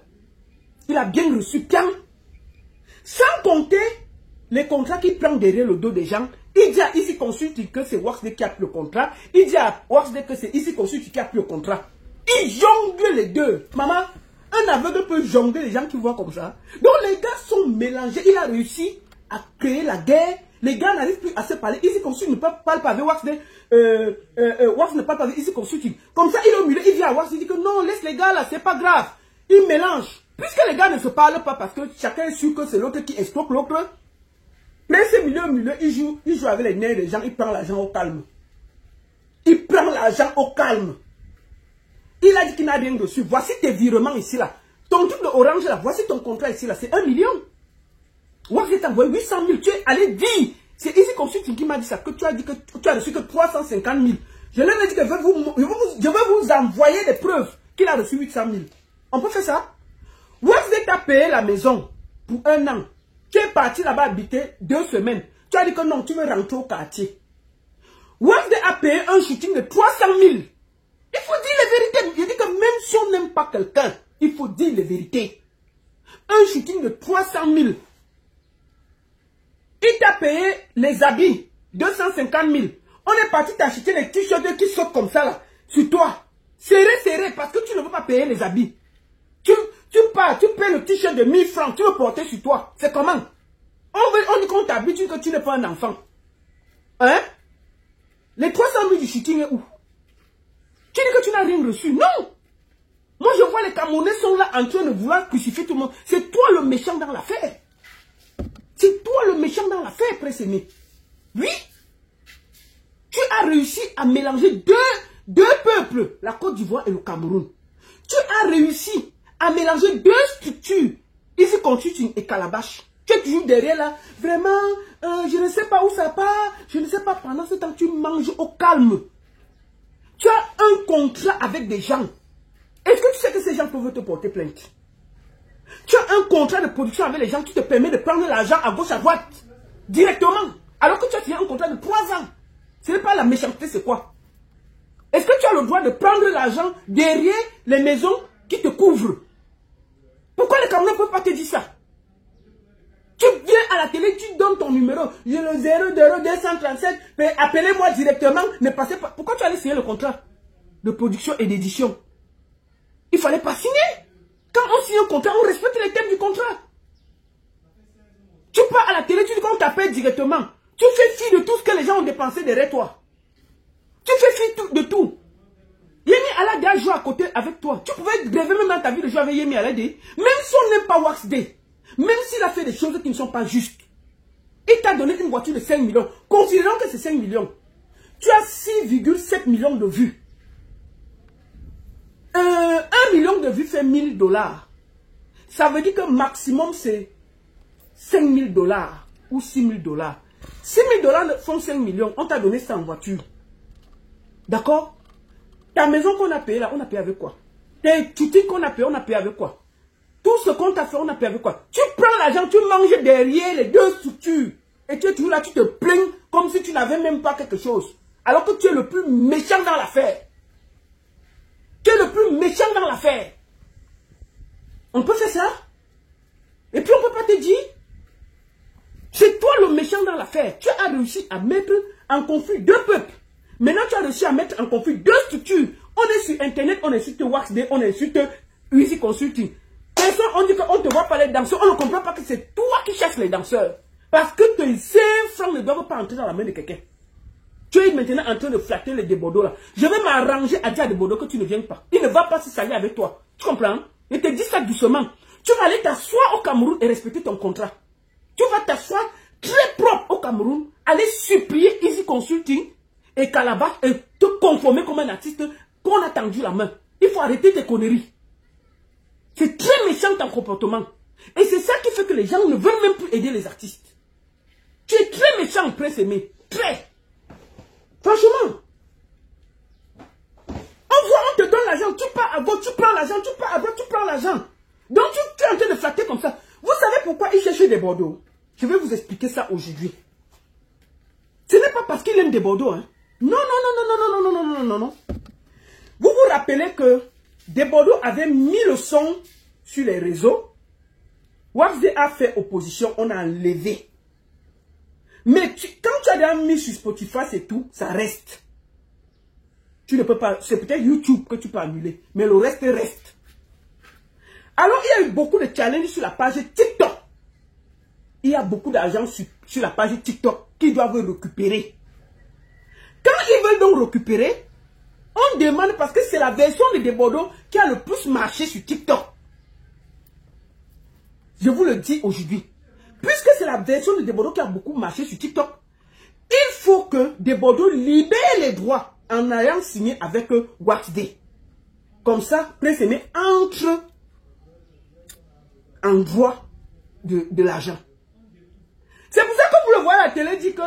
Il a bien reçu bien. Sans compter les contrats qu'il prend derrière le dos des gens. Il dit à Easy Consulting que c'est Waxday qui a pris le contrat. Il dit à Waxday que c'est Easy Consulting qui a pris le contrat. Il jongle les deux. Maman, un aveugle peut jongler les gens qui voient comme ça. Donc les gars sont mélangés. Il a réussi à créer la guerre. Les gars n'arrivent plus à se parler. Easy Consulting ne parle pas avec Waxday. Waxday ne parle pas avec Easy Consulting. Comme ça, il est au milieu. Il dit à Waxday, il dit que non, laisse les gars là, c'est pas grave. Il mélange. Puisque les gars ne se parlent pas parce que chacun est sûr que c'est l'autre qui exploite l'autre. Mais ce milieu, il joue avec les nerfs des gens, il prend l'argent au calme. Il prend l'argent au calme. Il a dit qu'il n'a rien reçu. Voici tes virements ici là. Ton truc de orange là, voici ton contrat ici là, c'est 1 million. Waxday t'a envoyé 800 000. Tu es allé dire, c'est Easy Consulting qui m'a dit ça, que tu as dit que tu as reçu que 350 000. Je lui ai dit que je vais vous envoyer des preuves qu'il a reçu 800 000. On peut faire ça? Waxday t'a payé la maison pour 1 an. Tu es parti là-bas habiter 2 semaines. Tu as dit que non, tu veux rentrer au quartier. Waxday a payé un shooting de 300 000. Il faut dire les vérités. Je dis que même si on n'aime pas quelqu'un, il faut dire les vérités. Un shooting de 300 000. Il t'a payé les habits, 250 000. On est parti t'acheter les t-shirts qui sautent comme ça là, sur toi. Serré, parce que tu ne veux pas payer les habits. Tu payes le t-shirt de 1000 francs, tu veux porter sur toi. C'est comment? On dit qu'on t'habitue que tu n'es pas un enfant. Hein? Les 300 000 du shooting est où? Tu dis que tu n'as rien reçu. Non! Moi je vois les Camerounais sont là en train de vouloir crucifier tout le monde. C'est toi le méchant dans l'affaire. C'est toi le méchant dans l'affaire, Prince Aimé. Oui? Tu as réussi à mélanger deux peuples, la Côte d'Ivoire et le Cameroun. Tu as réussi à mélanger 2 structures, Easy Consulting et Calabash. Tu es toujours derrière là, vraiment, je ne sais pas où ça part, je ne sais pas, pendant ce temps tu manges au calme. Tu as un contrat avec des gens. Est-ce que tu sais que ces gens peuvent te porter plainte? Tu as un contrat de production avec les gens qui te permet de prendre l'argent à gauche, à droite, directement. Alors que tu as signé un contrat de 3 ans. Ce n'est pas la méchanceté, c'est quoi? Est-ce que tu as le droit de prendre l'argent derrière les maisons qui te couvrent? Pourquoi les Camerounais ne peuvent pas te dire ça? Tu viens à la télé, tu donnes ton numéro. J'ai le 00237, appelez-moi directement, ne passez pas. Pourquoi tu allais signer le contrat de production et d'édition? Il ne fallait pas signer. Quand on signe un contrat, on respecte les thèmes du contrat. Tu pars à la télé, tu dis qu'on t'appelle directement. Tu fais fi de tout ce que les gens ont dépensé derrière toi. Tu fais fi de tout. Yemi Alade a joué à côté avec toi. Tu pouvais rêver même dans ta vie de jouer avec Yemi Alade. Même si on n'aime pas Wax Day. Même s'il a fait des choses qui ne sont pas justes. Il t'a donné une voiture de 5 millions. Considérons que c'est 5 millions. Tu as 6,7 millions de vues. 1 million de vues fait $1000. Ça veut dire que maximum c'est $5000 ou $6000. $6000 font 5 millions. On t'a donné ça en voiture. D'accord? Ta maison qu'on a payée là, on a payé avec quoi? Tes tutines qu'on a payé, on a payé avec quoi? Tout ce qu'on t'a fait, on a payé avec quoi? Tu prends l'argent, tu manges derrière les deux structures. Et tu es toujours là, tu te plains comme si tu n'avais même pas quelque chose. Alors que tu es le plus méchant dans l'affaire. Tu es le plus méchant dans l'affaire. On peut faire ça? Et puis on ne peut pas te dire. C'est toi le méchant dans l'affaire. Tu as réussi à mettre en conflit deux peuples. Maintenant, tu as réussi à mettre en conflit deux structures. On est sur Internet, on insulte Wax Day, on insulte Easy Consulting. Personne, on dit qu'on ne te voit pas les danseurs. On ne comprend pas que c'est toi qui cherches les danseurs. Parce que tes 5 francs ne doivent pas entrer dans la main de quelqu'un. Tu es maintenant en train de flatter les Desbordeaux là. Je vais m'arranger à dire à Desbordeaux que tu ne viens pas. Il ne va pas se salir avec toi. Tu comprends? Je te dis ça doucement. Tu vas aller t'asseoir au Cameroun et respecter ton contrat. Tu vas t'asseoir très propre au Cameroun, aller supplier Easy Consulting et Calabash et te conformer comme un artiste qu'on a tendu la main. Il faut arrêter tes conneries. C'est très méchant ton comportement. Et c'est ça qui fait que les gens ne veulent même plus aider les artistes. Tu es très méchant, Prince Aimé. Très. Franchement. On te donne l'argent, tu pars à gauche, tu prends l'argent, tu pars à droite, tu prends l'argent. Donc tu es en train de flatter comme ça. Vous savez pourquoi il cherche des Bordeaux? Je vais vous expliquer ça aujourd'hui. Ce n'est pas parce qu'il aime des Bordeaux. Hein. Non. Vous vous rappelez que Desbordeaux avait mis le son sur les réseaux. Wax Day a fait opposition, on a enlevé. Mais quand tu as déjà mis sur Spotify, c'est tout, ça reste. Tu ne peux pas, c'est peut-être YouTube que tu peux annuler, mais le reste reste. Alors il y a eu beaucoup de challenges sur la page TikTok. Il y a beaucoup d'argent sur la page TikTok qu'ils doivent récupérer. Quand ils veulent donc récupérer, on demande parce que c'est la version de Desbordeaux qui a le plus marché sur TikTok. Je vous le dis aujourd'hui. Puisque c'est la version de Desbordeaux qui a beaucoup marché sur TikTok, il faut que Desbordeaux libère les droits en ayant signé avec Wax Day. Comme ça, Prince Aimé entre en droit de l'argent. C'est pour ça que vous le voyez à la télé dit que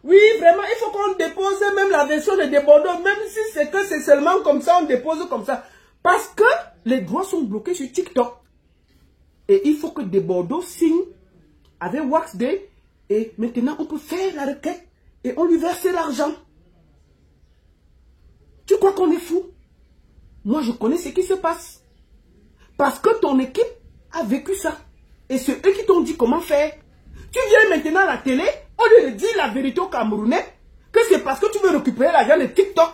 oui, vraiment, il faut qu'on dépose même la version de Desbordeaux, même si c'est que c'est seulement comme ça, on dépose comme ça. Parce que les droits sont bloqués sur TikTok. Et il faut que Desbordeaux signe avec Wax Day. Et maintenant, on peut faire la requête et on lui verse l'argent. Tu crois qu'on est fou? Moi, je connais ce qui se passe. Parce que ton équipe a vécu ça. Et c'est eux qui t'ont dit comment faire. Tu viens maintenant à la télé, au lieu de dire la vérité aux Camerounais, que c'est parce que tu veux récupérer l'argent de TikTok,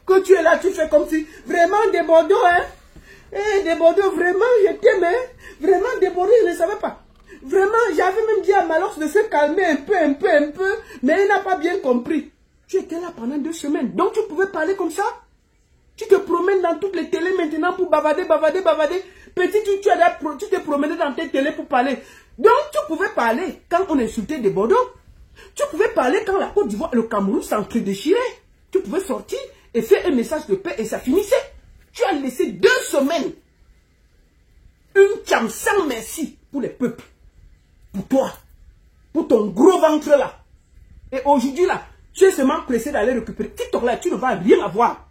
que tu es là, tu fais comme si, vraiment Desbordeaux, hein. Eh, Desbordeaux, vraiment, je t'aime, hein. Vraiment, Desbordeaux, je ne savais pas. Vraiment, j'avais même dit à Malox de se calmer un peu, mais il n'a pas bien compris. Tu étais là pendant 2 semaines, donc tu pouvais parler comme ça. Tu te promènes dans toutes les télés maintenant pour bavader. Petit, tu te promenais dans tes télés pour parler. Donc, tu pouvais parler quand on insultait Desbordeaux. Tu pouvais parler quand la Côte d'Ivoire et le Cameroun s'entre-déchiraient. Tu pouvais sortir et faire un message de paix et ça finissait. Tu as laissé 2 semaines. Une cham sans merci pour les peuples. Pour toi. Pour ton gros ventre là. Et aujourd'hui là, tu es seulement pressé d'aller récupérer. TikTok là, tu ne vas rien avoir.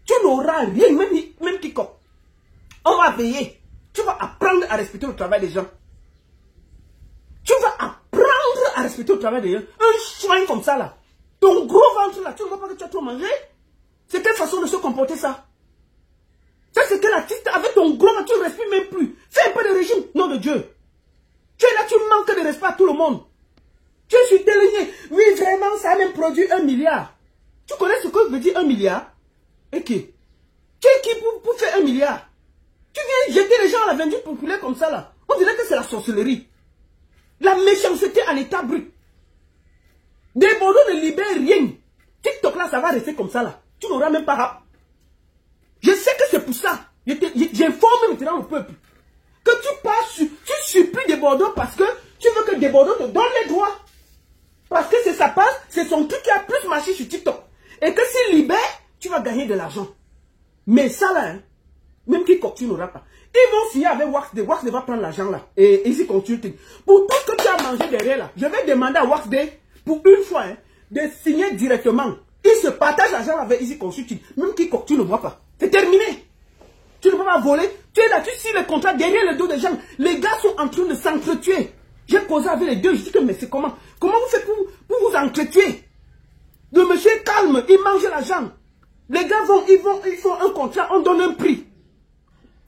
Tu n'auras rien, même TikTok. On va payer. Tu vas apprendre à respecter le travail des gens. Tu vas apprendre à respecter le travail des gens. Un soin comme ça là. Ton gros ventre là, tu ne vois pas que tu as trop mangé? C'est quelle façon de se comporter ça? Ça, c'est quel artiste avec ton gros, tu ne respires même plus. Fais un peu de régime, nom de Dieu. Tu es là, tu manques de respect à tout le monde. Tu es sur télé. Oui, vraiment, ça a même produit 1 milliard. Tu connais ce que veut dire 1 milliard? Et qui? Tu es qui pour faire 1 milliard? Tu viens jeter les gens à la vendue populaire comme ça là. On dirait que c'est la sorcellerie. La méchanceté à l'état brut. Des Bordeaux ne libèrent rien. TikTok là, ça va rester comme ça là. Tu n'auras même pas rap. Je sais que c'est pour ça. J'informe maintenant le peuple. Que tu supplies des Bordeaux parce que tu veux que des Bordeaux te donnent les droits. Parce que c'est ça passe, c'est son truc qui a plus marché sur TikTok. Et que s'il libère, tu vas gagner de l'argent. Mais ça là, hein, même quiconque tu n'auras pas. Ils vont signer avec Waxday. Waxday va prendre l'argent là. Et Easy Consulting. Pour tout ce que tu as mangé derrière là, je vais demander à Waxday, pour une fois, hein, de signer directement. Ils se partagent l'argent avec Easy Consulting. Même quiconque tu ne vois pas. C'est terminé. Tu ne peux pas voler. Tu es là, tu signes le contrat derrière le dos des gens. Les gars sont en train de s'entretuer. J'ai causé avec les deux. Je dis que mais c'est comment? Comment vous faites pour vous entretuer? Le monsieur est calme, il mange l'argent. Les gars ils font un contrat, on donne un prix.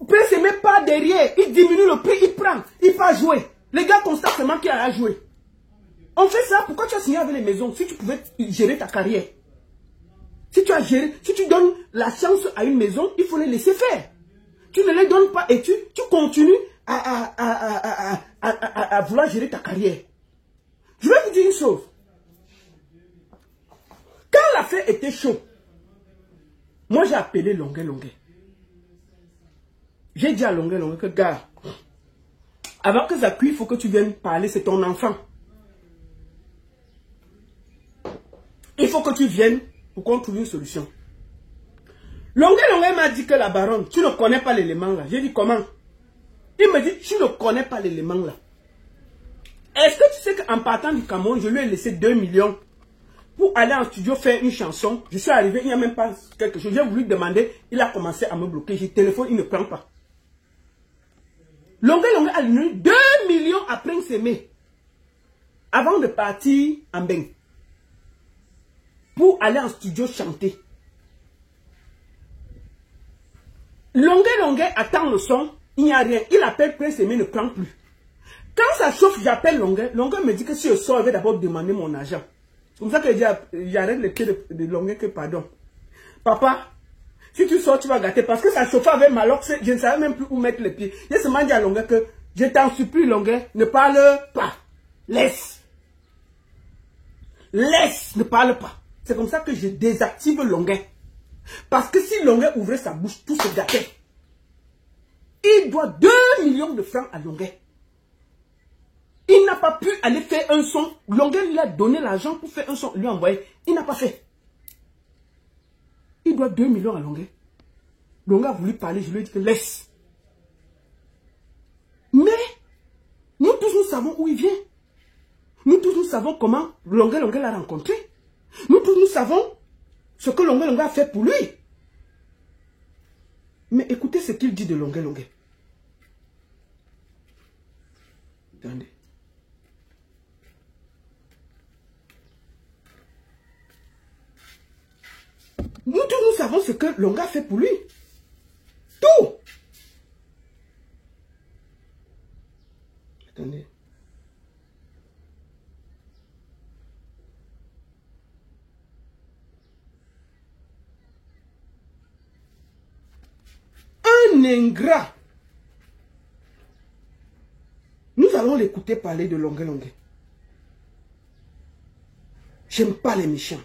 Après, c'est même pas derrière. Il diminue le prix, il prend. Il va jouer. Les gars constatent seulement qu'il a joué. On fait ça. Pourquoi tu as signé avec les maisons si tu pouvais gérer ta carrière? Si tu as géré, si tu donnes la chance à une maison, il faut les laisser faire. Tu ne les donnes pas et tu continues à vouloir gérer ta carrière. Je vais vous dire une chose. Quand l'affaire était chaude, moi j'ai appelé Longuet. J'ai dit à Longuet que gars, avant que ça cuise, il faut que tu viennes parler, c'est ton enfant. Il faut que tu viennes pour qu'on trouve une solution. Longuet m'a dit que la baronne, tu ne connais pas l'élément là. J'ai dit comment? Il me dit, tu ne connais pas l'élément là. Est-ce que tu sais qu'en partant du Cameroun, je lui ai laissé 2 millions pour aller en studio faire une chanson? Je suis arrivé, il n'y a même pas quelque chose. J'ai voulu demander, il a commencé à me bloquer. J'ai téléphone, il ne prend pas. Longuet a donné 2 millions à Prince Aimé avant de partir en Beng pour aller en studio chanter. Longuet attend le son, il n'y a rien. Il appelle Prince Aimé, ne prend plus. Quand ça chauffe, j'appelle Longuet. Longuet me dit que si je sors, je vais d'abord demander mon argent. C'est comme ça que j'arrête le pied de Longuet que pardon. Papa, si tu sors, tu vas gâter. Parce que ça chauffait avec Malox, je ne savais même plus où mettre les pieds. J'ai seulement dit à Longuet que je t'en supplie, Longuet, ne parle pas. Laisse. Laisse, ne parle pas. C'est comme ça que je désactive Longuet. Parce que si Longuet ouvrait sa bouche, tout se gâtait. Il doit 2 millions de francs à Longuet. Il n'a pas pu aller faire un son. Longuet lui a donné l'argent pour faire un son, lui envoyer. Il n'a pas fait. Il doit 2 millions à Longuet. Longuet a voulu parler, je lui ai dit que laisse. Mais, nous tous nous savons où il vient. Nous tous nous savons comment Longuet l'a rencontré. Nous tous nous savons ce que Longuet a fait pour lui. Mais écoutez ce qu'il dit de Longuet. Attendez. Nous tous nous savons ce que Longuet a fait pour lui. Tout. Attendez. Un ingrat. Nous allons l'écouter parler de Longuet. J'aime pas les méchants.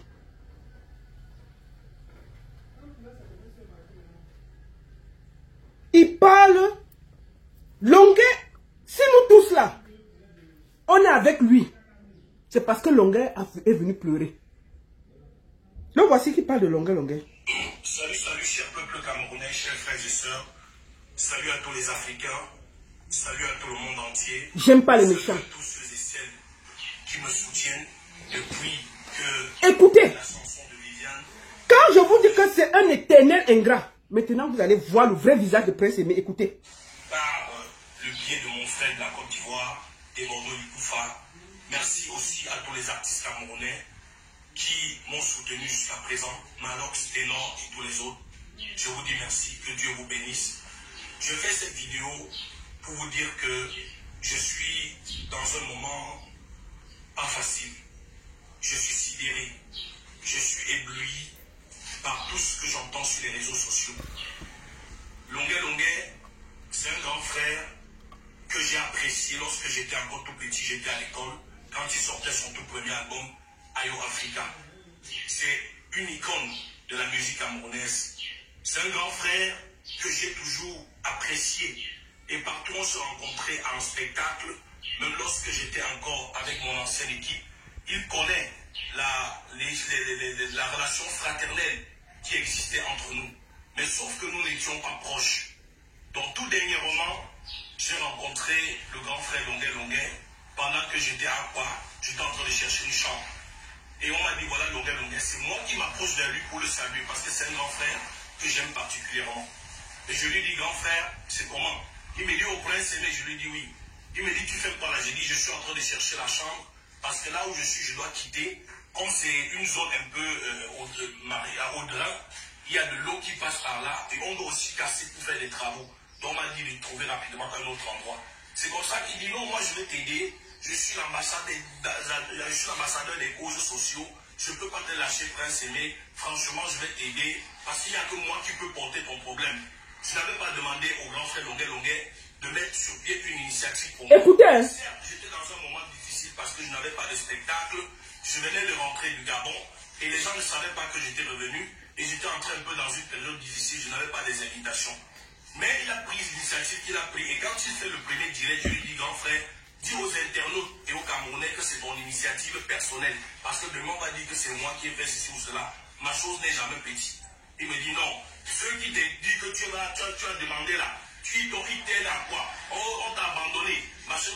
Il parle. Longuet, si nous tous là, on est avec lui, c'est parce que Longuet est venu pleurer. Donc voici qui parle de Longuet. Salut, cher peuple camerounais, chers frères et sœurs. Salut à tous les Africains. Salut à tout le monde entier. J'aime pas les méchants. Salut à tous ceux et celles qui me soutiennent depuis que... Écoutez, la chanson de Viviane. quand je vous dis que c'est un éternel ingrat, maintenant vous allez voir le vrai visage de Prince Aimé. Écoutez. Par le biais de mon frère de la Côte d'Ivoire, Demordo Ikoufa. Merci aussi à tous les artistes camerounais qui m'ont soutenu jusqu'à présent, Malox, Ténor et tous les autres. Je vous dis merci, que Dieu vous bénisse. Je fais cette vidéo pour vous dire que je suis dans un moment pas facile. Je suis sidéré, je suis ébloui par tout ce que j'entends sur les réseaux sociaux. Longuet, c'est un grand frère que j'ai apprécié lorsque j'étais encore tout petit, j'étais à l'école, quand il sortait son tout premier album, Ayo Africa. C'est une icône de la musique camerounaise. C'est un grand frère que j'ai toujours apprécié. Et partout on se rencontrait en spectacle, même lorsque j'étais encore avec mon ancienne équipe, il connaît la relation fraternelle qui existait entre nous. Mais sauf que nous n'étions pas proches. Donc tout dernièrement, j'ai rencontré le grand frère Longuet pendant que j'étais à Quoi, j'étais en train de chercher une chambre. Et on m'a dit, voilà Longuet, c'est moi qui m'approche de lui pour le saluer, parce que c'est un grand frère que j'aime particulièrement. Et je lui dis, grand frère, c'est comment? Il me dit, au prince aimé, je lui dis oui. Il me dit, tu fais quoi là? J'ai dit, je suis en train de chercher la chambre, parce que là où je suis, je dois quitter. Comme c'est une zone un peu au-delà, il y a de l'eau qui passe par là, et on doit aussi casser pour faire des travaux. Donc on m'a dit de trouver rapidement un autre endroit. C'est comme ça qu'il dit, non, moi je vais t'aider, je suis l'ambassadeur des causes sociaux, je ne peux pas te lâcher, prince aimé, franchement je vais t'aider, parce qu'il n'y a que moi qui peux porter ton problème. Je n'avais pas demandé au grand frère Longuet de mettre sur pied une initiative pour moi. Écoutez, j'étais dans un moment difficile parce que je n'avais pas de spectacle, je venais de rentrer du Gabon, et les gens ne savaient pas que j'étais revenu, et j'étais entré un peu dans une période difficile, je n'avais pas des invitations. Mais il a pris l'initiative qu'il a pris. Et quand il fait le premier direct, je lui dis, grand frère, dis aux internautes et aux Camerounais que c'est ton initiative personnelle. Parce que demain, on va dire que c'est moi qui ai fait ceci ou cela. Ma chose n'est jamais petite. Il me dit non. Ceux qui te disent que tu as demandé là, ils t'aident à quoi? Oh, on t'a abandonné. Machin.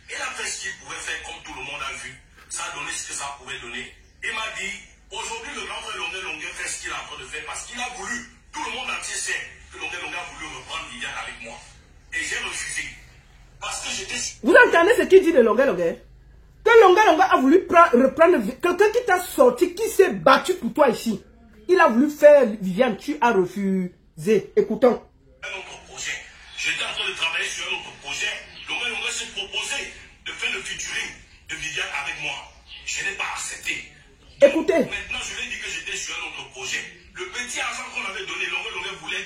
Il a fait ce qu'il pouvait faire comme tout le monde a vu. Ça a donné ce que ça pouvait donner. Il m'a dit, aujourd'hui, le grand frère Longuet fait ce qu'il est en train de faire parce qu'il a voulu. Tout le monde entier sait que Longuet a voulu reprendre Viviane avec moi. Et j'ai refusé. Parce que j'étais... Vous entendez ce qu'il dit de Longuet? Que Longuet a voulu reprendre... Quelqu'un qui t'a sorti, qui s'est battu pour toi ici. Il a voulu faire Viviane, tu as refusé. Écoutons. Un autre projet. J'étais en train de travailler sur un autre projet. Longuet s'est proposé de faire le featuring de Viviane avec moi. Je n'ai pas accepté. Écoutez. Maintenant, je lui ai dit que j'étais sur un autre projet. Le petit argent qu'on avait donné, Longuet voulait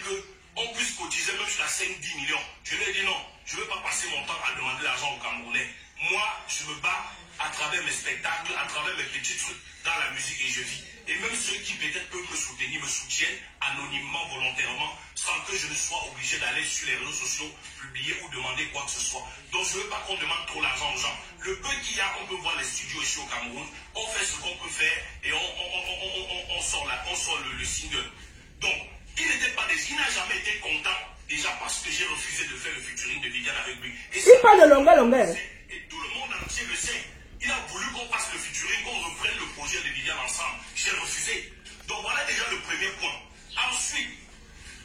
qu'on puisse cotiser même jusqu'à 5-10 millions. Je lui ai dit non, je ne veux pas passer mon temps à demander l'argent aux Camerounais. Moi, je me bats à travers mes spectacles, à travers mes petits trucs dans la musique et je vis. Et même ceux qui peut-être peuvent me soutenir, me soutiennent anonymement, volontairement, sans que je ne sois obligé d'aller sur les réseaux sociaux, publier ou demander quoi que ce soit. Donc je ne veux pas qu'on demande trop l'argent aux gens. Le peu qu'il y a, on peut voir les studios ici au Cameroun, on fait ce qu'on peut faire et on sort le single. Donc, il n'était pas il n'a jamais été content, déjà parce que j'ai refusé de faire le featuring de Viviane avec lui. Et il parle de Longuet. Et tout le monde entier le sait. Il a voulu qu'on fasse le featuring, qu'on reprenne le projet de Viviane ensemble. J'ai refusé. Donc voilà déjà le premier point. Ensuite,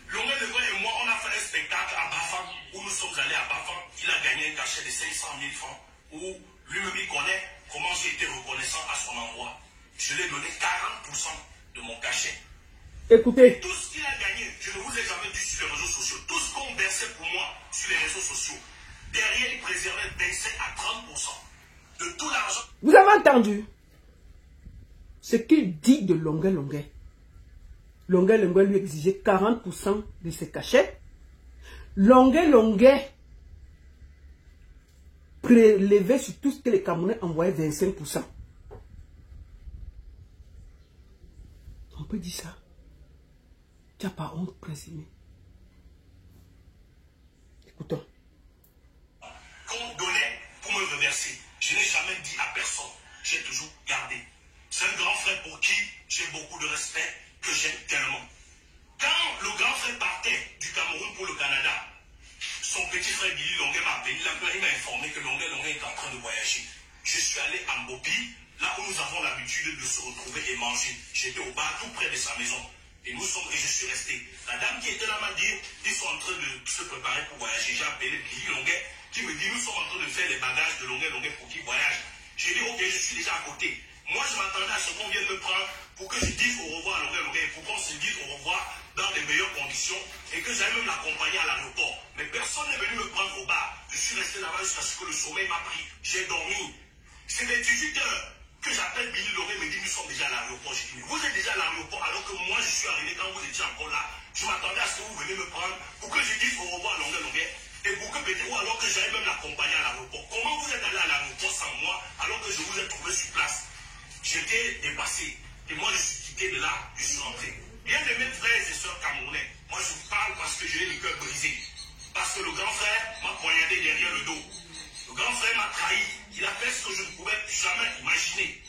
Longuet et moi, on a fait un spectacle à Bafang, où nous sommes allés à Bafang. Il a gagné un cachet de 500 000 francs, où lui-même il connaît comment j'ai été reconnaissant à son endroit. Je lui ai donné 40% de mon cachet. Écoutez. Tout ce qu'il a gagné, je ne vous ai jamais dit sur les réseaux sociaux, tout ce qu'on versait pour moi sur les réseaux sociaux, derrière, il préservait 25 à 30% de tout l'argent. Vous avez entendu ce qu'il dit de Longuet. Longuet lui exigeait 40% de ses cachets. Longuet prélevait sur tout ce que les Camerounais envoyaient 25%. On peut dire ça. Tu n'as pas honte, présumé. Écoutons. Qu'on donnait pour me reverser. Je n'ai jamais dit à personne. J'ai toujours gardé. C'est un grand frère pour qui j'ai beaucoup de respect, que j'aime tellement. Quand le grand frère partait du Cameroun pour le Canada, son petit frère Billy Longuet m'a appelé. Il m'a informé que Longuet est en train de voyager. Je suis allé à Mbopi, là où nous avons l'habitude de se retrouver et manger. J'étais au bar tout près de sa maison. Et je suis resté. La dame qui était là m'a dit, ils sont en train de se préparer pour voyager. J'ai appelé Billy Longuet, qui me dit, nous sommes en train de faire les bagages de Longuet pour qu'il voyage. J'ai dit, ok, je suis déjà à côté. Moi, je m'attendais à ce qu'on vienne me prendre pour que je dise au revoir à Longueuil, pour qu'on se dise au revoir dans les meilleures conditions et que j'aille même l'accompagner à l'aéroport. Mais personne n'est venu me prendre au bar. Je suis resté là-bas jusqu'à ce que le sommeil m'a pris. J'ai dormi. C'est vers 18 h que j'appelle Billy Loré, me dit nous sommes déjà à l'aéroport. J'ai dit, mais vous êtes déjà à l'aéroport alors que moi je suis arrivé quand vous étiez encore là. Je m'attendais à ce que vous venez me prendre pour que je dise au revoir à Longueuil et pour que peut-être alors que j'aille même l'accompagner à l'aéroport. Comment vous êtes allé à l'aéroport sans moi alors que je vous ai trouvé sur place? J'étais dépassé. Et moi je suis quitté de là, je suis rentré. Bien de mes frères et sœurs camerounais, moi je vous parle parce que j'ai le cœur brisé. Parce que le grand frère m'a poignardé derrière le dos. Le grand frère m'a trahi. Il a fait ce que je ne pouvais jamais imaginer.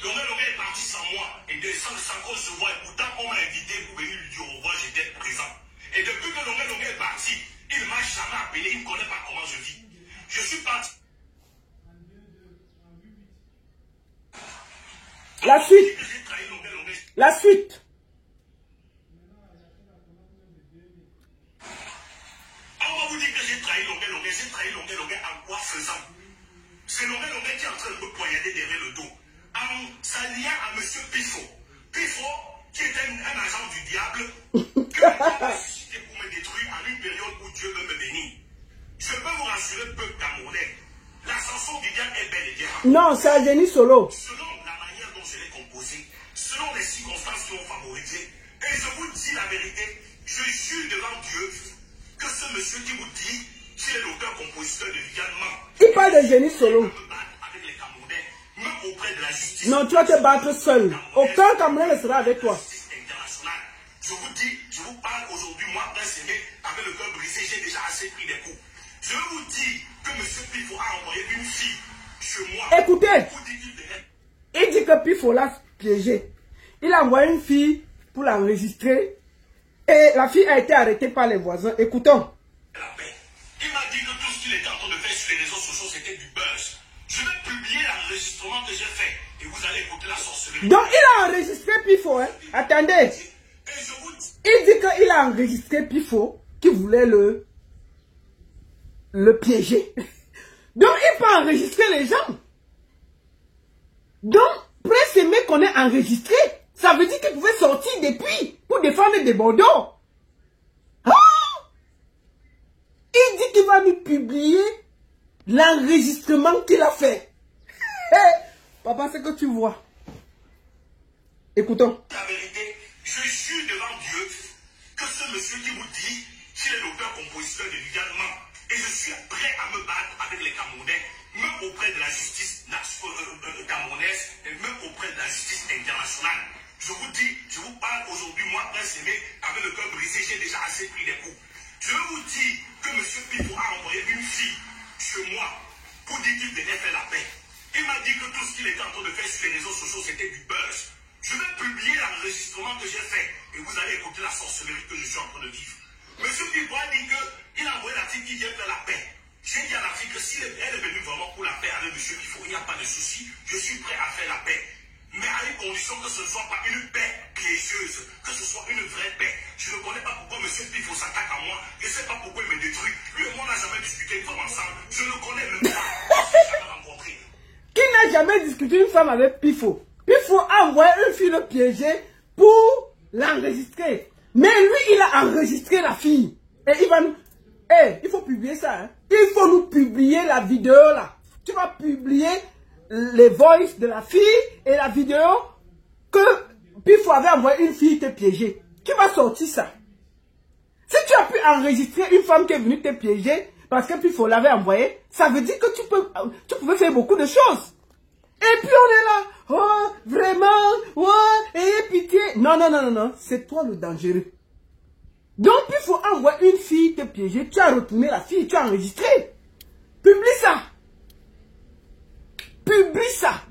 Longueuil est parti sans moi. Et sans qu'on se voit. Et pourtant, on m'a invité pour venir lui dire au revoir. J'étais présent. Et depuis que Longueuil est parti, il ne m'a jamais appelé. Il ne connaît pas comment je vis. Je suis parti. La suite. La suite. On va vous dire que j'ai trahi Longueuil. J'ai trahi Longueuil en quoi faisant? C'est Longueuil qui est en train de me poignarder derrière le dos. En s'alliant à M. Pifo. Pifo, qui est un agent du diable, que m'a suscité pour me détruire en une période où Dieu veut me bénir. Je peux vous rassurer, peuple camerounais, l'ascension du diable est bel et bien. Non, c'est Ageni Solo. Selon la manière dont je l'ai composé, selon les circonstances qui ont favorisé, et je vous dis la vérité, je jure devant Dieu que ce monsieur qui vous dit qu'il est l'auteur-compositeur de Viviane ment. Il parle de Génie Solo. Avec les Camerounais, même auprès de la justice. Non, tu vas te battre seul. Aucun Camerounais ne sera avec toi. Je vous dis, je vous parle aujourd'hui, moi, Prince Aimé, avec le cœur brisé, j'ai déjà assez pris des coups. Je vous dis que M. Pifo a envoyé une fille chez moi. Écoutez, il dit que Pifo l'a piégé. Il a envoyé une fille pour l'enregistrer. Et la fille a été arrêtée par les voisins. Écoutons. Il m'a dit que tout ce qu'il était en train de faire sur les réseaux sociaux, c'était du buzz. Je vais publier l'enregistrement que j'ai fait. Et vous allez écouter la sorcellerie. Donc il a enregistré Pifo. Hein? Attendez. Il dit qu'il a enregistré Pifo qui voulait le piéger. Donc il peut enregistrer les gens. Donc, Prince Aimé qu'on est enregistré, ça veut dire qu'il pouvait sortir depuis pour défendre des Bordeaux. Ah! Il dit qu'il va nous publier l'enregistrement qu'il a fait. Hey, papa, c'est que tu vois. Écoutons. La vérité, je jure devant Dieu que ce monsieur qui vous dit qu'il est l'auteur-compositeur de Viviane ment. Et je suis prêt à me battre avec les Camerounais, même auprès de la justice camerounaise et même auprès de la justice internationale. Je vous dis, je vous parle aujourd'hui, moi, Prince Aimé, avec le cœur brisé, j'ai déjà assez pris des coups. Je vous dis que M. Pifo a envoyé une fille chez moi pour dire qu'il venait faire la paix. Il m'a dit que tout ce qu'il était en train de faire sur les réseaux sociaux, c'était du buzz. Je vais publier l'enregistrement que j'ai fait et vous allez écouter la sorcellerie que je suis en train de vivre. M. Pifo a dit qu'il a envoyé la fille qui vient faire la paix. J'ai dit à la fille que si elle est venue vraiment pour la paix avec M. Pifo, il n'y a pas de souci. Je suis prêt à faire la paix. Mais à une condition que ce ne soit pas une paix piégeuse, que ce soit une vraie paix. Je ne connais pas pourquoi M. Pifo s'attaque à moi. Je ne sais pas pourquoi il me détruit. Lui et moi, on n'a jamais discuté une fois ensemble. Je ne connais même pas. Je ne jamais rencontré. Qui n'a jamais discuté une femme avec Pifo? Pifo a envoyé une fille le piéger pour l'enregistrer. Mais lui, il a enregistré la fille. Et il va nous... il faut publier ça. Hein? Il faut nous publier la vidéo là. Tu vas publier les voices de la fille et la vidéo que Pifo avait envoyé une fille te piéger. Qui va sortir ça? Si tu as pu enregistrer une femme qui est venue te piéger parce que Pifo l'avait envoyé, ça veut dire que tu pouvais faire beaucoup de choses. Et puis on est là, oh, vraiment, oh, ayez pitié. Non, non, non, non, non, c'est toi le dangereux. Donc il faut envoyer une fille te piéger, tu as retourné la fille, tu as enregistré. Publie ça. Publie ça.